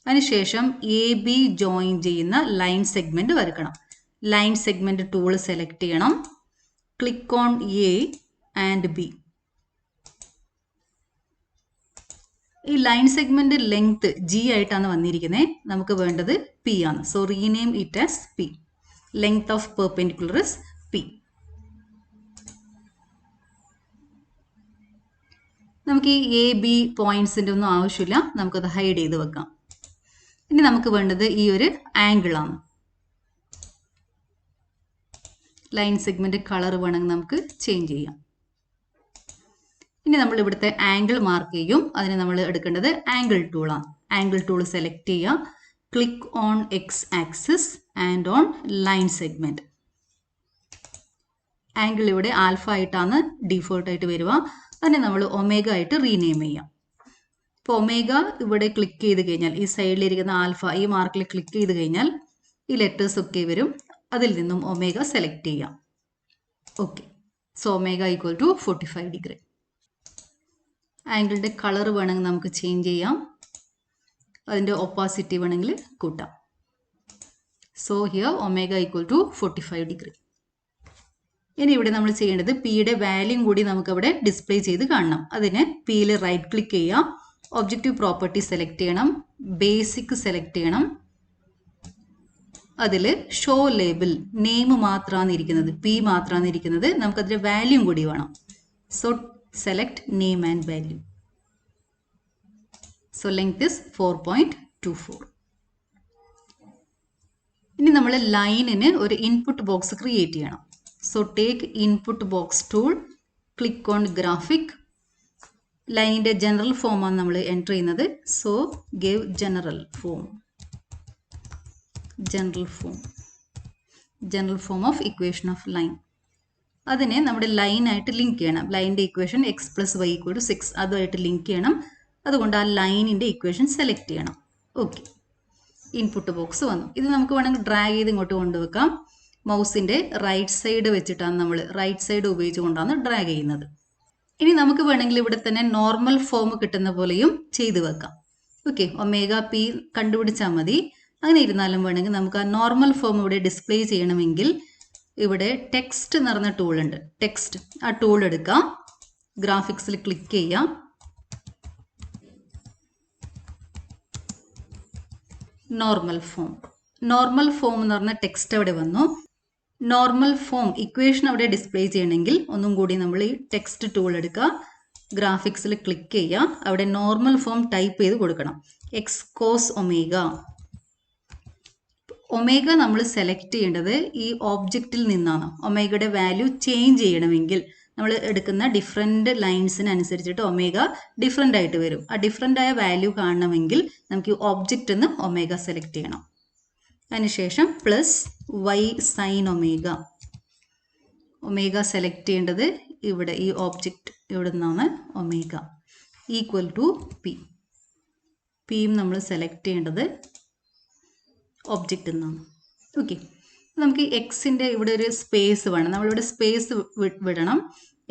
അതിനുശേഷം എ ബി ജോയിൻ ചെയ്യുന്ന ലൈൻ സെഗ്മെന്റ് വരക്കണം. ലൈൻ സെഗ്മെന്റ് ടൂൾ സെലക്ട് ചെയ്യണം. Click on A and B. ഈ ലൈൻ സെഗ്മെന്റ് ലെങ്ത് ജി ആയിട്ടാണ് വന്നിരിക്കുന്നത്. നമുക്ക് വേണ്ടത് പി ആണ്. So rename it as P. Length of perpendicular is P. നമുക്ക് ഈ എ ബി പോയിന്റ്സിന്റെ ഒന്നും ആവശ്യമില്ല, നമുക്കത് ഹൈഡ് ചെയ്ത് വെക്കാം. ഇനി നമുക്ക് വേണ്ടത് ഈ ഒരു ആംഗിൾ ആണ്. ലൈൻ സെഗ്മെന്റ് കളർ വേണമെങ്കിൽ നമുക്ക് ചേഞ്ച് ചെയ്യാം. ഇനി നമ്മൾ ഇവിടുത്തെ ആംഗിൾ മാർക്ക് ചെയ്യും. അതിന് നമ്മൾ എടുക്കേണ്ടത് ആംഗിൾ ടൂളാണ്. ആംഗിൾ ടൂൾ സെലക്ട് ചെയ്യുക. Click on X axis and on line segment. Angle ഇവിടെ ആൽഫ ആയിട്ടാണ് ഡിഫോൾട്ട് ആയിട്ട് വരിക. അതിനെ നമ്മൾ ഒമേഗ ആയിട്ട് റീനെയിം ചെയ്യാം. ഇപ്പോൾ ഒമേഗ ഇവിടെ ക്ലിക്ക് ചെയ്ത് കഴിഞ്ഞാൽ ഈ സൈഡിലിരിക്കുന്ന ആൽഫ ഈ മാർക്കിൽ ക്ലിക്ക് ചെയ്ത് കഴിഞ്ഞാൽ ഈ ലെറ്റേഴ്സ് ഒക്കെ വരും. അതിൽ നിന്നും ഒമേഗ സെലക്ട് ചെയ്യാം. Okay, so omega equal to 45 degree. ആംഗിളിൻ്റെ കളർ വേണമെങ്കിൽ നമുക്ക് ചേഞ്ച് ചെയ്യാം. അതിൻ്റെ ഒപ്പാസിറ്റി വേണമെങ്കിൽ കൂട്ടാം. So here omega equal to 45 degree. ഇനി ഇവിടെ നമ്മൾ ചെയ്യേണ്ടത് പിയുടെ വാല്യൂം കൂടി നമുക്കവിടെ ഡിസ്പ്ലേ ചെയ്ത് കാണണം. അതിന് പിയിൽ റൈറ്റ് ക്ലിക്ക് ചെയ്യാം. ഒബ്ജക്റ്റീവ് പ്രോപ്പർട്ടി സെലക്ട് ചെയ്യണം. ബേസിക് സെലക്ട് ചെയ്യണം. അതിൽ ഷോ ലേബിൾ നെയിം മാത്രമാണ് ഇരിക്കുന്നത്, പി മാത്രമാണ് ഇരിക്കുന്നത്. നമുക്കതിൻ്റെ വാല്യൂം കൂടി വേണം. So select name and value. So length is 4.24. ഇനി നമ്മൾ ലൈനിന് ഒരു ഇൻപുട്ട് ബോക്സ് ക്രിയേറ്റ് ചെയ്യണം. So take input box tool. Click on graphic. ലൈനിൻ്റെ ജനറൽ ഫോമാണ് നമ്മൾ എൻ്റർ ചെയ്യുന്നത്. So give general form. General form of equation of line. അതിനെ നമ്മുടെ ലൈനായിട്ട് ലിങ്ക് ചെയ്യണം. ലൈനിൻ്റെ equation x plus y equal to 6 അതുമായിട്ട് ലിങ്ക് ചെയ്യണം. അതുകൊണ്ട് ആ ലൈനിൻ്റെ ഇക്വേഷൻ സെലക്ട് ചെയ്യണം. ഓക്കെ, ഇൻപുട്ട് ബോക്സ് വന്നു. ഇത് നമുക്ക് വേണമെങ്കിൽ ഡ്രാഗ് ചെയ്ത് ഇങ്ങോട്ട് കൊണ്ടുവെക്കാം. മൗസിൻ്റെ റൈറ്റ് സൈഡ് വെച്ചിട്ടാണ് നമ്മൾ റൈറ്റ് സൈഡ് ഉപയോഗിച്ചുകൊണ്ടാണ് ഡ്രാഗ് ചെയ്യുന്നത്. ഇനി നമുക്ക് വേണമെങ്കിൽ ഇവിടെ തന്നെ നോർമൽ ഫോം കിട്ടുന്ന പോലെയും ചെയ്തു വെക്കാം. ഓക്കെ, ഒമേഗ പി കണ്ടുപിടിച്ചാൽ മതി. അങ്ങനെ ഇരുന്നാലും വേണമെങ്കിൽ നമുക്ക് ആ നോർമൽ ഫോം ഇവിടെ ഡിസ്പ്ലേ ചെയ്യണമെങ്കിൽ ഇവിടെ ടെക്സ്റ്റ് എന്ന് പറഞ്ഞ ടൂൾ ഉണ്ട്. ടെക്സ്റ്റ് ആ ടൂൾ എടുക്കാം. ഗ്രാഫിക്സിൽ ക്ലിക്ക് ചെയ്യാം. നോർമൽ ഫോം എന്ന് പറഞ്ഞ ടെക്സ്റ്റ് അവിടെ വന്നു. നോർമൽ ഫോം ഇക്വേഷൻ അവിടെ ഡിസ്പ്ലേ ചെയ്യണമെങ്കിൽ ഒന്നും കൂടി നമ്മൾ ഈ ടെക്സ്റ്റ് ടൂൾ എടുക്കുക. ഗ്രാഫിക്സിൽ ക്ലിക്ക് ചെയ്യുക. അവിടെ നോർമൽ ഫോം ടൈപ്പ് ചെയ്ത് കൊടുക്കണം. X cos omega. ഒമേഗ നമ്മൾ സെലക്ട് ചെയ്യേണ്ടത് ഈ ഓബ്ജക്റ്റിൽ നിന്നാണ്. ഒമേഗയുടെ വാല്യൂ ചേഞ്ച് ചെയ്യണമെങ്കിൽ നമ്മൾ എടുക്കുന്ന ഡിഫറെൻറ്റ് ലൈൻസിനനുസരിച്ചിട്ട് ഒമേഗ ഡിഫറെൻ്റ് ആയിട്ട് വരും. ആ ഡിഫറെൻ്റ് ആയ വാല്യൂ കാണണമെങ്കിൽ നമുക്ക് ഈ ഓബ്ജക്റ്റ് നിന്ന് ഒമേഗ സെലക്ട് ചെയ്യണം. അതിനുശേഷം plus Y sine omega. Omega select ചെയ്യേണ്ടത് ഇവിടെ ഈ ഓബ്ജക്റ്റ് ഇവിടെ നിന്നാണ്. Omega equal to p. പിയും നമ്മൾ സെലക്ട് ചെയ്യേണ്ടത് ഒബ്ജക്റ്റ് നിന്നാണ്. ഓക്കെ, നമുക്ക് എക്സിൻ്റെ ഇവിടെ ഒരു സ്പേസ് വേണം. നമ്മളിവിടെ സ്പേസ് വിടണം.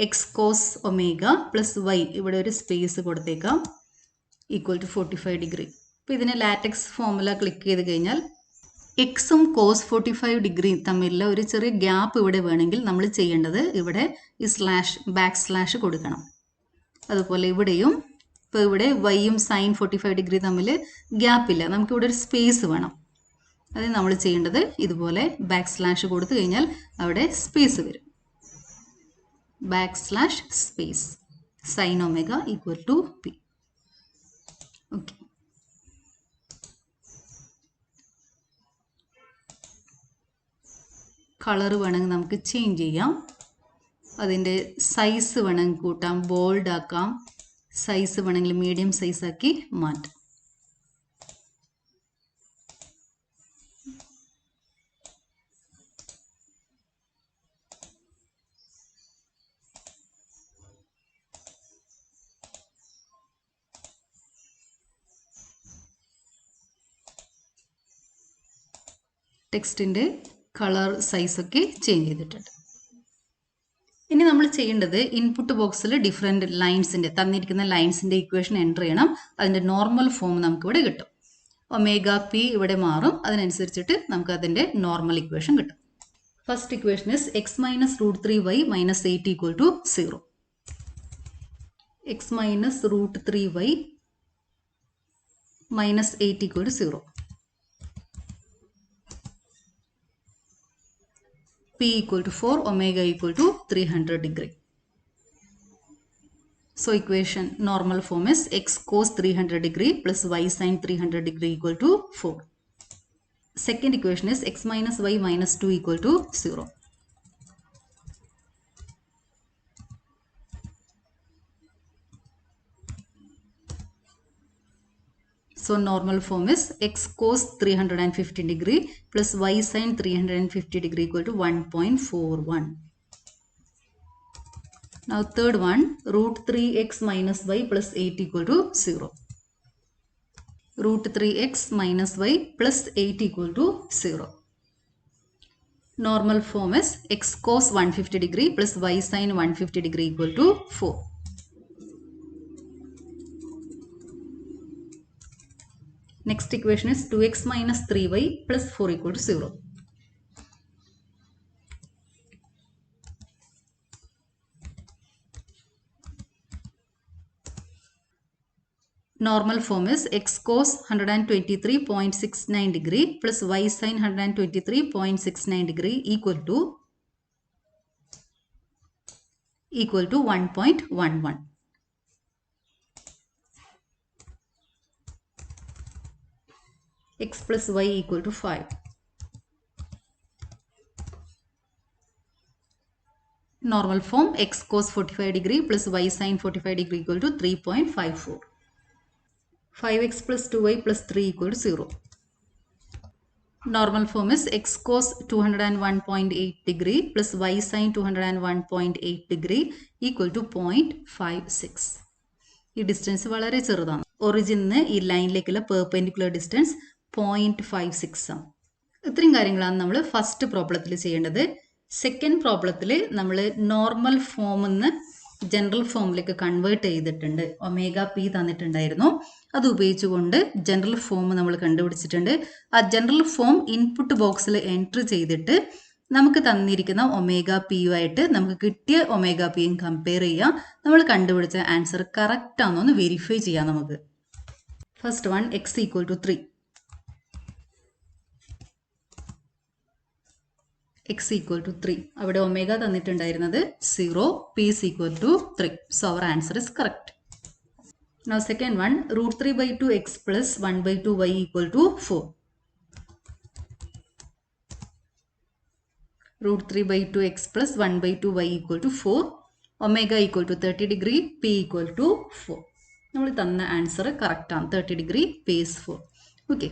X cos omega plus y ഇവിടെ ഒരു സ്പേസ് കൊടുത്തേക്കാം. Equal to 45 degree. അപ്പോൾ ഇതിന് ലാറ്റക്സ് ഫോമുല ക്ലിക്ക് ചെയ്ത് കഴിഞ്ഞാൽ എക്സും കോസ് 45 ഡിഗ്രി തമ്മിലുള്ള ഒരു ചെറിയ ഗ്യാപ്പ് ഇവിടെ വേണമെങ്കിൽ നമ്മൾ ചെയ്യേണ്ടത് ഇവിടെ ഈ /ബാക്ക്/ കൊടുക്കണം. അതുപോലെ ഇവിടെയും ഇപ്പോൾ ഇവിടെ വൈയും സൈൻ 45 ഡിഗ്രി തമ്മിൽ ഗ്യാപ്പില്ല, നമുക്കിവിടെ ഒരു സ്പേസ് വേണം. അത് നമ്മൾ ചെയ്യേണ്ടത് ഇതുപോലെ /ബാക്ക്/ കൊടുത്തു കഴിഞ്ഞാൽ അവിടെ സ്പേസ് വരും. /Space sine omega equal to p. Okay, colour വേണമെങ്കിൽ നമുക്ക് ചേഞ്ച് ചെയ്യാം. അതിൻ്റെ സൈസ് വേണമെങ്കിൽ കൂട്ടാം, ബോൾഡ് ആക്കാം. സൈസ് വേണമെങ്കിൽ മീഡിയം സൈസാക്കി മാറ്റാം. ടെക്സ്റ്റിൻ്റെ കളർ സൈസൊക്കെ ചേഞ്ച് ചെയ്തിട്ടുണ്ട്. ഇനി നമ്മൾ ചെയ്യേണ്ടത് ഇൻപുട്ട് ബോക്സിൽ ഡിഫറെൻറ്റ് ലൈൻസിൻ്റെ തന്നിരിക്കുന്ന ലൈൻസിൻ്റെ ഇക്വേഷൻ എൻ്റർ ചെയ്യണം. അതിൻ്റെ നോർമൽ ഫോം നമുക്കിവിടെ കിട്ടും. ഒമേഗ പി ഇവിടെ മാറും, അതിനനുസരിച്ചിട്ട് നമുക്ക് അതിൻ്റെ നോർമൽ ഇക്വേഷൻ കിട്ടും. First equation is x minus √3y minus 8 equal to 0. X minus √3y minus 8 equal to 0. P equal to 4, omega equal to 300 degree. So equation normal form is x cos 300 degree plus y sin 300 degree equal to 4. Second equation is x minus y minus 2 equal to 0. So normal form is x cos 350 degree plus y sin 350 degree equal to 1.41. Now third one, √3x minus y plus 8 equal to 0. √3x minus y plus 8 equal to 0. Normal form is x cos 150 degree plus y sin 150 degree equal to 4. Next equation is 2x minus 3y plus 4 equal to 0. Normal form is x cos 123.69 degree plus y sin 123.69 degree equal to 1.11. X plus y equal to 5. Normal form x cos 45 degree plus y sin 45 degree equal to 3.54. 5x plus 2y plus 3 equal to 0. Normal form is x cos 201.8 degree plus y sin 201.8 degree equal to 0.56. ഈ distance വളരെ ചെറുതാണ്. ഒറിജിനിന്ന് ഈ ലൈനിലേക്കുള്ള perpendicular distance 0.56 ആണ്. ഇത്രയും കാര്യങ്ങളാണ് നമ്മൾ first പ്രോബ്ലത്തിൽ ചെയ്യേണ്ടത്. Second പ്രോബ്ലത്തിൽ നമ്മൾ നോർമൽ ഫോമിൽ നിന്ന് ജനറൽ ഫോമിലേക്ക് കൺവേർട്ട് ചെയ്തിട്ടുണ്ട്. ഒമേഗ പി തന്നിട്ടുണ്ടായിരുന്നു, അത് ഉപയോഗിച്ചുകൊണ്ട് ജനറൽ ഫോം നമ്മൾ കണ്ടുപിടിച്ചിട്ടുണ്ട്. ആ ജനറൽ ഫോം ഇൻപുട്ട് ബോക്സിൽ എൻറ്റർ ചെയ്തിട്ട് നമുക്ക് തന്നിരിക്കുന്ന ഒമേഗ പിയുമായിട്ട് നമുക്ക് കിട്ടിയ ഒമേഗ പിയും കമ്പയർ ചെയ്യാം. നമ്മൾ കണ്ടുപിടിച്ച ആൻസർ കറക്റ്റ് ആണോ എന്ന് വെരിഫൈ ചെയ്യാം നമുക്ക്. First one x equal to 3. x equal to 3. അവിടെ ഒമേഗ തന്നിട്ടുണ്ടായിരുന്നത് 0, p is equal to 3. So our answer is correct. Now second one, √3/2 x plus 1/2 y equal to 4. √3/2 x plus 1/2 y equal to 4. Omega equal to 30 degree, p equal to 4. നമ്മൾ തന്ന answer correct ആണ്. 30 degree, p is 4. Okay,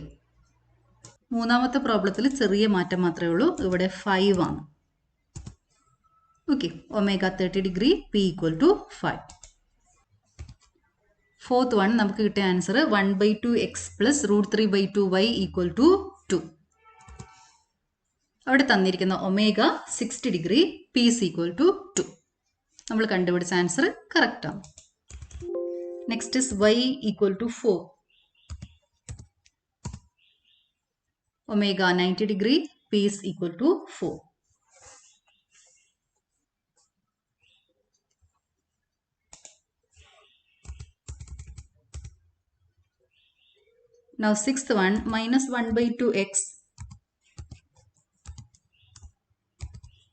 മൂന്നാമത്തെ പ്രോബ്ലത്തിൽ ചെറിയ മാറ്റം മാത്രമേ ഉള്ളൂ. ഇവിടെ 5 ആണ്. Okay, omega 30 degree, P equal to 5. Fourth one നമുക്ക് കിട്ടിയ answer 1/2 x plus √3/2 y equal to 2. അവിടെ തന്നിരിക്കുന്ന omega 60 degree, p is equal to 2. നമ്മൾ കണ്ടുപിടിച്ച ആൻസർ കറക്റ്റ് ആണ്. Next is y equal to 4. omega 90 degree, P is equal to 4. Now sixth one, minus 1 by 2x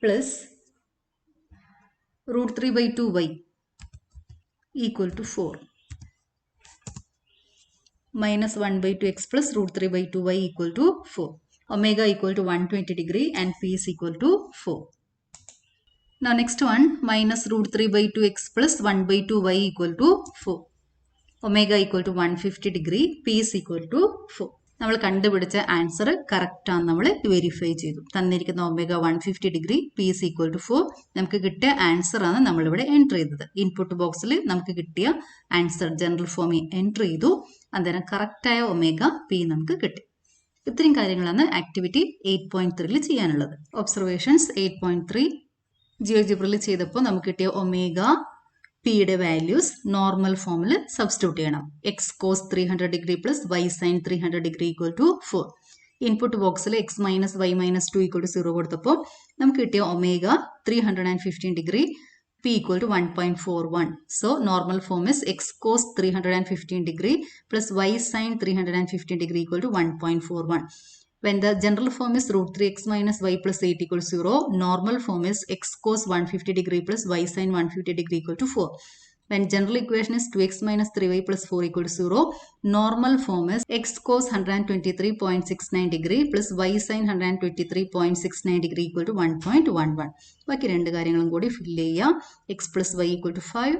plus root 3 by 2y equal to 4. Minus 1 by 2x plus root 3 by 2y equal to 4. Omega equal to 120 degree and P is equal to 4. Now next one, minus root 3 by 2x plus 1 by 2y equal to 4. Omega equal to 150 degree, P is equal to 4. നമ്മൾ കണ്ടുപിടിച്ച answer correct ആണ് നമ്മൾ verify ചെയ്തു. തന്നിരിക്കുന്ന omega 150 degree, p is equal to 4. നമുക്ക് കിട്ടിയ answer ആണ് നമ്മളിവിടെ എൻ്റർ ചെയ്തത്. ഇൻപുട്ട് ബോക്സിൽ നമുക്ക് കിട്ടിയ ആൻസർ ജനറൽ ഫോമിൽ എൻ്റർ ചെയ്തു. അന്നേരം കറക്റ്റായ ഒമേഗ പി നമുക്ക് കിട്ടി. ഇത്രയും കാര്യങ്ങളാണ് ആക്ടിവിറ്റി 8.3 ചെയ്യാനുള്ളത്. ഒബ്സർവേഷൻസ് 8.3 ജിയോജിബ്രയിൽ ചെയ്തപ്പോൾ നമുക്ക് കിട്ടിയ ഒമേഗ പിയുടെ വാല്യൂസ് നോർമൽ ഫോമിൽ സബ്സ്റ്റിറ്റ്യൂട്ട് ചെയ്യണം. X cos 300 degree plus Y sine 300 degree equal to 4. Input ബോക്സിൽ X minus Y minus 2 equal to 0 കൊടുത്തപ്പോൾ നമുക്ക് കിട്ടിയ omega 315 degree, P equal to 1.41. So normal form is X cos 315 degree plus Y sine 315 degree equal to 1.41. When the general form is root 3x minus y plus 8 equals 0, normal form is x cos 150 degree plus y sin 150 degree equal to 4. When general equation is 2x minus 3y plus 4 equal to 0, normal form is x cos 123.69 degree plus y sin 123.69 degree equal to 1.11. ബാക്കി രണ്ട് കാര്യങ്ങളും കൂടി fill ചെയ്യുക. x plus y equal to 5.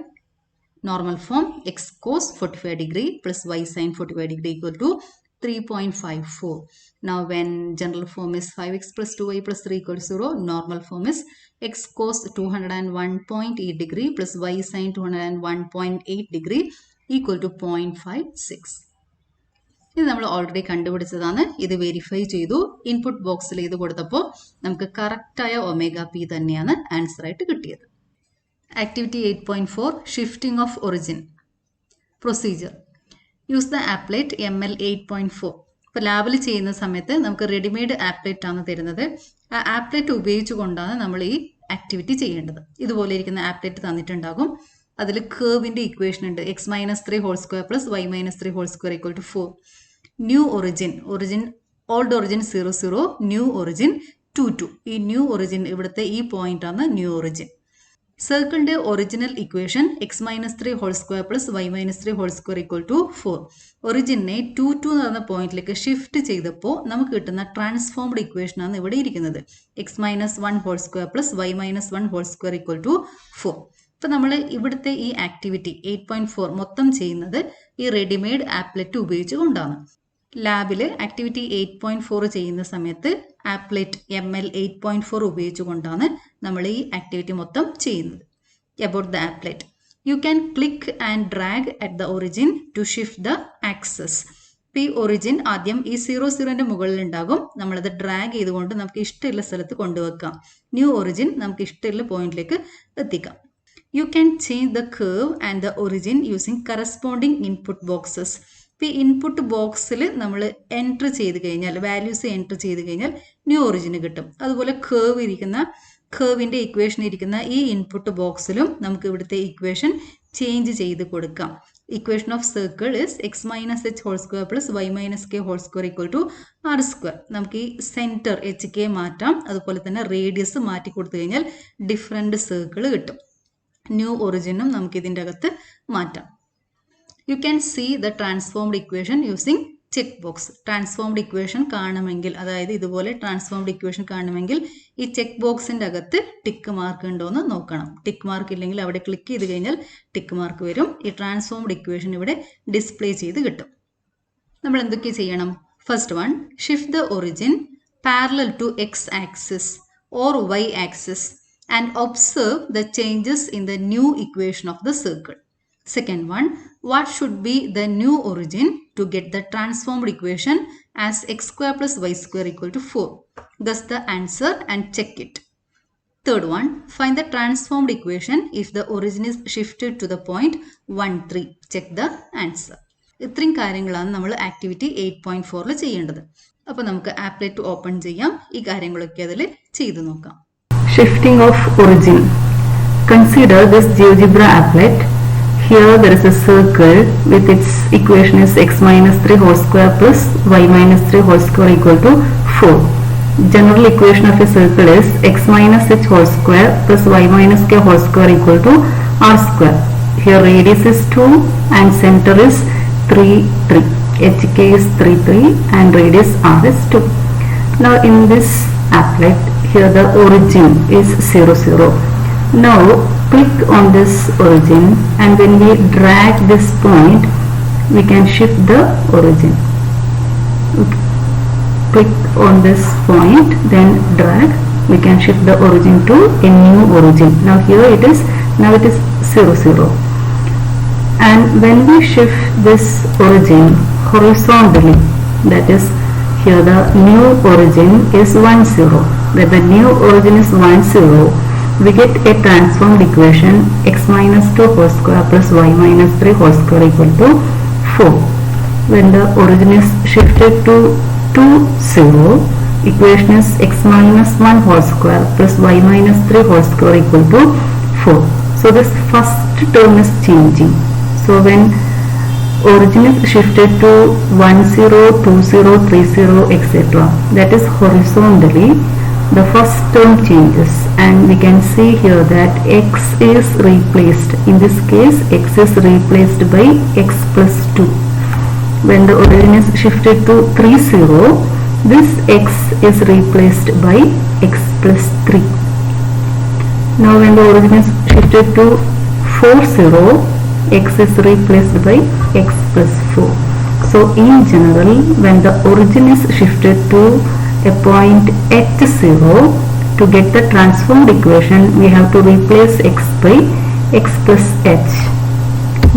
Normal form x cos 45 degree plus y sin 45 degree equal to 3.54. Now when general form is 5x plus 2y plus 3 equal to 0, normal form is x cos 201.8 degree plus y sin 201.8 degree equal to 0.56. ഇത് നമ്മൾ already കണ്ടുപിടിച്ചതാണ്. ഇത് verify ചെയ്തു. Input ബോക്സിൽ ഇത് കൊടുത്തപ്പോൾ നമുക്ക് കറക്റ്റായ omega P തന്നെയാണ് answer ആയിട്ട് കിട്ടിയത്. Activity 8.4 shifting of origin procedure. Use the applet ML 8.4. ഇപ്പോൾ ലാബിൽ ചെയ്യുന്ന സമയത്ത് നമുക്ക് റെഡിമെയ്ഡ് ആപ്ലേറ്റ് ആണ് തരുന്നത്. ആ ആപ്ലേറ്റ് ഉപയോഗിച്ചുകൊണ്ടാണ് നമ്മൾ ഈ ആക്ടിവിറ്റി ചെയ്യേണ്ടത്. ഇതുപോലെ ഇരിക്കുന്ന ആപ്ലേറ്റ് തന്നിട്ടുണ്ടാകും. അതിൽ കേർവിൻ്റെ ഇക്വേഷൻ ഉണ്ട്. X minus 3 whole square plus y minus 3 whole square equal to 4. New origin, old origin 0 0, new origin 2 2. ഈ ന്യൂ ഒറിജിൻ ഇവിടുത്തെ ഈ പോയിന്റാണ് ന്യൂ ഒറിജിൻ. സർക്കിളിന്റെ original equation x minus 3 whole square plus y minus 3 whole square equal to 4. ഒറിജിനെ 2 2 എന്ന് പറയുന്ന പോയിന്റിലേക്ക് shift ചെയ്തപ്പോൾ നമുക്ക് കിട്ടുന്ന ട്രാൻസ്ഫോംഡ് ഇക്വേഷനാണ് ഇവിടെ ഇരിക്കുന്നത്. X minus 1 whole square plus y minus 1 whole square equal to 4. ഇപ്പം നമ്മൾ ഇവിടുത്തെ ഈ ആക്ടിവിറ്റി 8.4 മൊത്തം ചെയ്യുന്നത് ഈ റെഡിമെയ്ഡ് ആപ്ലെറ്റ് ഉപയോഗിച്ചുകൊണ്ടാണ്. ലാബിൽ ആക്ടിവിറ്റി 8.4 ചെയ്യുന്ന സമയത്ത് ആപ്ലെറ്റ് ML 8.4 ഉപയോഗിച്ചുകൊണ്ടാണ് നമ്മൾ ഈ ആക്ടിവിറ്റി മൊത്തം ചെയ്യുന്നത്. About the applet, you can click and drag at the origin to shift the axes. ഇപ്പോൾ ഈ ഒറിജിൻ ആദ്യം ഈ 0 0ൻ്റെ മുകളിൽ ഉണ്ടാകും. നമ്മളത് ഡ്രാഗ് ചെയ്തുകൊണ്ട് നമുക്ക് ഇഷ്ടമുള്ള സ്ഥലത്ത് കൊണ്ടുവെക്കാം. ന്യൂ ഒറിജിൻ നമുക്ക് ഇഷ്ടമുള്ള പോയിന്റിലേക്ക് എത്തിക്കാം. You can change the curve and the origin using corresponding input boxes. ഇപ്പോൾ ഈ ഇൻപുട്ട് ബോക്സിൽ നമ്മൾ എൻറ്റർ ചെയ്ത് കഴിഞ്ഞാൽ, വാല്യൂസ് എൻറ്റർ ചെയ്ത് കഴിഞ്ഞാൽ ന്യൂ ഒറിജിന് കിട്ടും. അതുപോലെ കേർവിൻ്റെ ഇക്വേഷൻ ഇരിക്കുന്ന ഈ ഇൻപുട്ട് ബോക്സിലും നമുക്ക് ഇവിടുത്തെ ഇക്വേഷൻ ചേഞ്ച് ചെയ്ത് കൊടുക്കാം. Equation of circle is x minus h whole square plus y minus k whole square equal to r square. നമുക്ക് ഈ സെൻറ്റർ HK മാറ്റാം. അതുപോലെ തന്നെ റേഡിയസ് മാറ്റി കൊടുത്തു കഴിഞ്ഞാൽ ഡിഫറെൻറ്റ് സർക്കിൾ കിട്ടും. ന്യൂ ഒറിജിനും നമുക്ക് ഇതിൻ്റെ അകത്ത് മാറ്റാം. You can see the transformed equation using check box. Transformed equation കാണുമെങ്കിൽ, അതായത് ഇതുപോലെ ട്രാൻസ്ഫോംഡ് ഇക്വേഷൻ കാണുമെങ്കിൽ ഈ ചെക്ക് ബോക്സിൻ്റെ അകത്ത് ടിക്ക് മാർക്ക് ഉണ്ടോ എന്ന് നോക്കണം. ടിക്ക് മാർക്ക് ഇല്ലെങ്കിൽ അവിടെ ക്ലിക്ക് ചെയ്ത് കഴിഞ്ഞാൽ ടിക്ക് മാർക്ക് വരും. ഈ ട്രാൻസ്ഫോംഡ് ഇക്വേഷൻ ഇവിടെ ഡിസ്പ്ലേ ചെയ്ത് കിട്ടും. നമ്മൾ എന്തൊക്കെ ചെയ്യണം? First one, shift the origin parallel to x axis or y axis and observe the changes in the new equation of the circle. Second one, what should be the new origin to get the transformed equation as x square plus y square equal to 4? Thus the answer and check it. Third one, find the transformed equation if the origin is shifted to the point 1 3. Check the answer. ഇത്രയും കാര്യങ്ങളാണ് നമ്മൾ activity 8.4 ചെയ്യേണ്ടത്. അപ്പോൾ നമുക്ക് applet open ചെയ്യാം. ഈ കാര്യങ്ങളൊക്കെ അതിൽ ചെയ്തു നോക്കാം. Shifting of origin. Consider this GeoGebra applet. Here there is a circle with its equation is x minus 3 whole square plus y minus 3 whole square equal to 4. General equation of a circle is x minus h whole square plus y minus k whole square equal to r square. Here radius is 2 and center is 3, 3. hk is 3, 3 and radius r is 2. Now in this applet, here the origin is 0, 0. Now click on this origin and when we drag this point, we can shift the origin. Okay. Click on this point, then drag, we can shift the origin to a new origin. Now here it is 0, 0. And when we shift this origin horizontally, that is here the new origin is 1, 0. When the new origin is 1, 0, we get a transformed equation x minus 2 whole square plus y minus 3 whole square equal to 4. When the origin is shifted to 2, 0, equation is x minus 1 whole square plus y minus 3 whole square equal to 4. So this first term is changing. So when origin is shifted to 1, 0, 2, 0, 3, 0, etc. that is horizontally, the first term changes and we can see here that x is replaced. In this case, x is replaced by x plus 2. When the origin is shifted to 3, 0, this x is replaced by x plus 3. Now when the origin is shifted to 4, 0, x is replaced by x plus 4. So in general, when the origin is shifted to a point h 0, to get the transformed equation, we have to replace x by x plus h.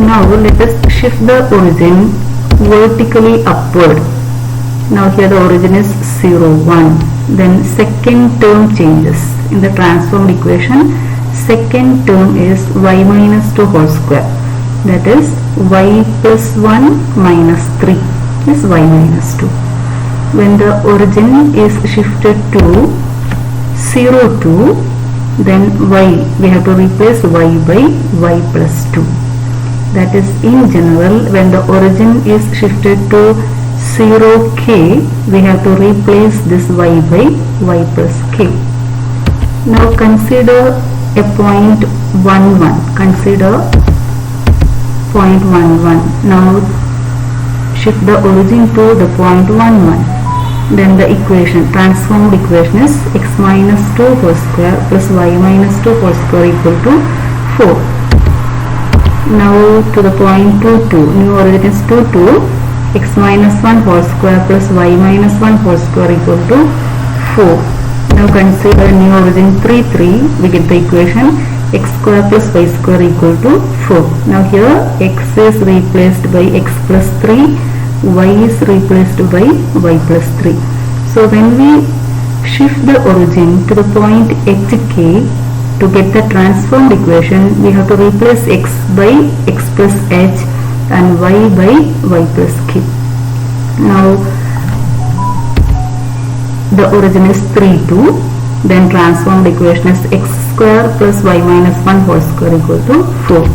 Now let us shift the origin vertically upward. Now here the origin is 0, 1. Then second term changes. In the transformed equation, second term is y minus 2 whole square. That is y plus 1 minus 3 is y minus 2. When the origin is shifted to 0, 2, then y, we have to replace y by y plus 2. That is in general, when the origin is shifted to 0k, we have to replace this y by y plus k. Now consider a point 1, 1. Consider point 1, 1. Now shift the origin to the point 1, 1. Then the equation, transformed equation is x minus 2 whole square plus y minus 2 whole square equal to 4. Now to the point 2, 2. New origin is 2, 2. X minus 1 whole square plus y minus 1 whole square equal to 4. Now consider new origin 3, 3. We get the equation x square plus y square equal to 4. Now here x is replaced by x plus 3. Y is replaced by y plus 3. So when we shift the origin to the point hk, to get the transformed equation, we have to replace x by x plus h and y by y plus k. Now the origin is 3, 2. Then transformed equation is x square plus y minus 1 whole square equal to 4.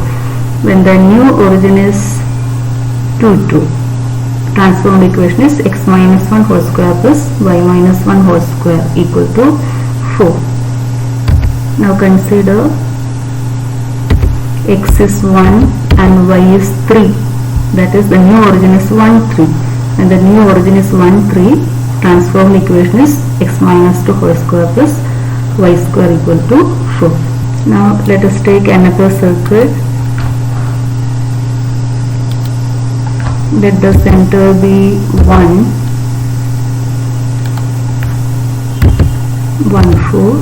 When the new origin is 2, 2. Transformed equation is x minus 1 whole square plus y minus 1 whole square equal to 4. Now consider x is 1 and y is 3. That is the new origin is 1, 3. And the new origin is 1, 3. Transformed equation is x minus 2 whole square plus y square equal to 4. Now let us take another circle. Let the center be 1, 1, 4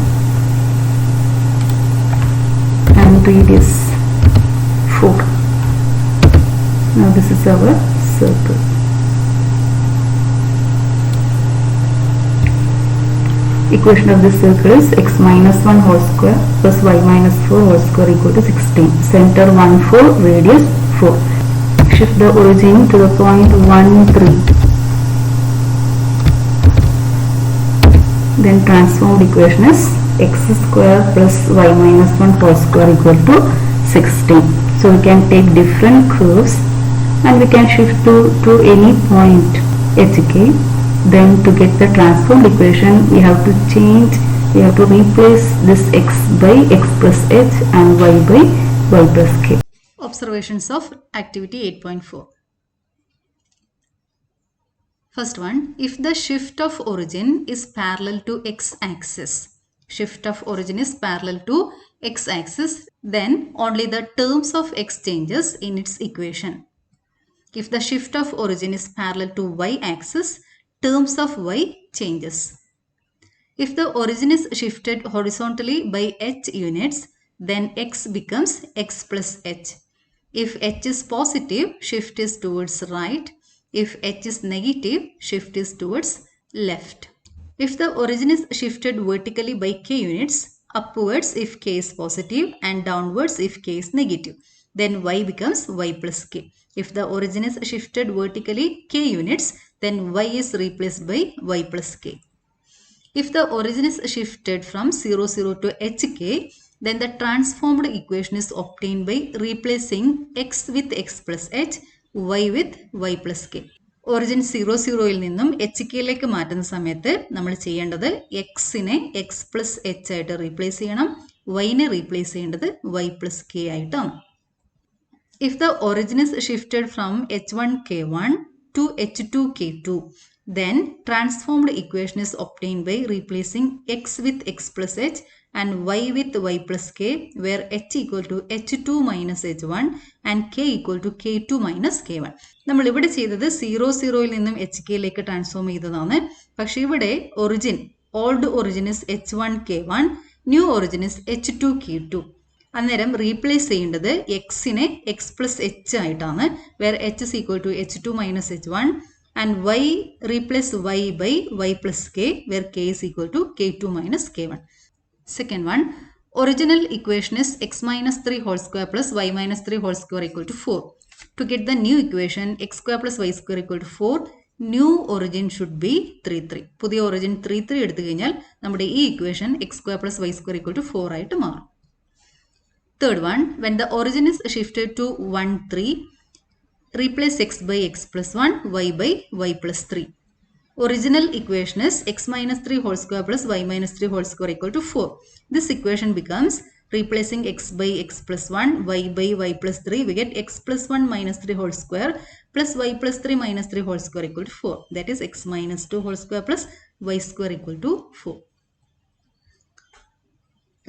and radius 4. Now this is our circle. Equation of this circle is x minus 1 whole square plus y minus 4 whole square equal to 16. Center 1, 4, radius 4. shift the origin to the point 1, 3. Then transformed equation is x square plus y minus 1 whole square equal to 16. So we can take different curves and we can shift to any point hk. Then to get the transformed equation we have to replace this x by x plus h and y by y plus k. Observations of activity 8.4. First one, if the shift of origin is parallel to x-axis, then only the terms of x changes in its equation. If the shift of origin is parallel to y-axis, terms of y changes. If the origin is shifted horizontally by h units, then x becomes x plus h. If h is positive, shift is towards right. If h is negative, shift is towards left. If the origin is shifted vertically by k units, upwards if k is positive and downwards if k is negative, then y becomes y plus k. If the origin is shifted vertically k units, then y is replaced by y plus k. If the origin is shifted from 0, 0 to hk, then the transformed equation is obtained by replacing x with x plus h, y with y plus k. Origin 0, 0 ൽ നിന്നും hkയിലേക്ക് മാറ്റുന്ന സമയത്ത് നമ്മൾ ചെയ്യേണ്ടത് xനെ x plus h ആയിട്ട് replace ചെയ്യണം, yനെ replace ചെയ്യേണ്ടത് y plus k ആയിട്ടാണ്. If the origin is shifted from h1k1 to h2k2, then transformed equation is obtained by replacing x with x plus h and y with y plus k, where h equal to h2 minus h1 and k equal to k2 minus k1. നമ്മൾ ഇവിടെ ചെയ്തത് 0, 0 ൽ നിന്നും hkയിലേക്ക് transform ചെയ്തതാണ്. പക്ഷേ ഇവിടെ origin, old origin is h1k1, new origin is h2k2. അന്നേരം replace ചെയ്യേണ്ടത് എക്സിനെ എക്സ് പ്ലസ് എച്ച് ആയിട്ടാണ്, where h is equal to h2 minus h1 and y replace y by y plus k, where k is equal to k2 minus k1. Second one, original equation is x minus 3 whole square plus y minus 3 whole square equal to 4. To get the new equation x square plus y square equal to 4, new origin should be 3, 3. പുതിയ origin 3, 3 എടുത്തു കഴിഞ്ഞാൽ നമ്മുടെ ഈ equation x square plus y square equal to 4 ആയിട്ട് മാറും. Third one, when the origin is shifted to 1, 3, replace x by x plus 1, y by y plus 3. Original equation is x minus 3 whole square plus y minus 3 whole square equal to 4. This equation becomes, replacing x by x plus 1, y by y plus 3, we get x plus 1 minus 3 whole square plus y plus 3 minus 3 whole square equal to 4. That is x minus 2 whole square plus y square equal to 4.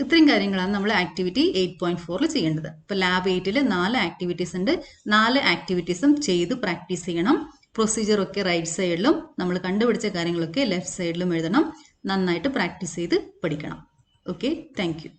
ഇത്രയും കാര്യങ്ങളാണ് നമ്മൾ activity 8.4 ചെയ്യേണ്ടത്. ഇപ്പോൾ lab 8ൽ 4 activities ഉണ്ട്. 4 ആക്ടിവിറ്റീസും ചെയ്ത് practice ചെയ്യണം. പ്രൊസീജിയറൊക്കെ right സൈഡിലും നമ്മൾ കണ്ടുപിടിച്ച കാര്യങ്ങളൊക്കെ ലെഫ്റ്റ് സൈഡിലും എഴുതണം. നന്നായിട്ട് പ്രാക്ടീസ് ചെയ്ത് പഠിക്കണം. Okay, thank you.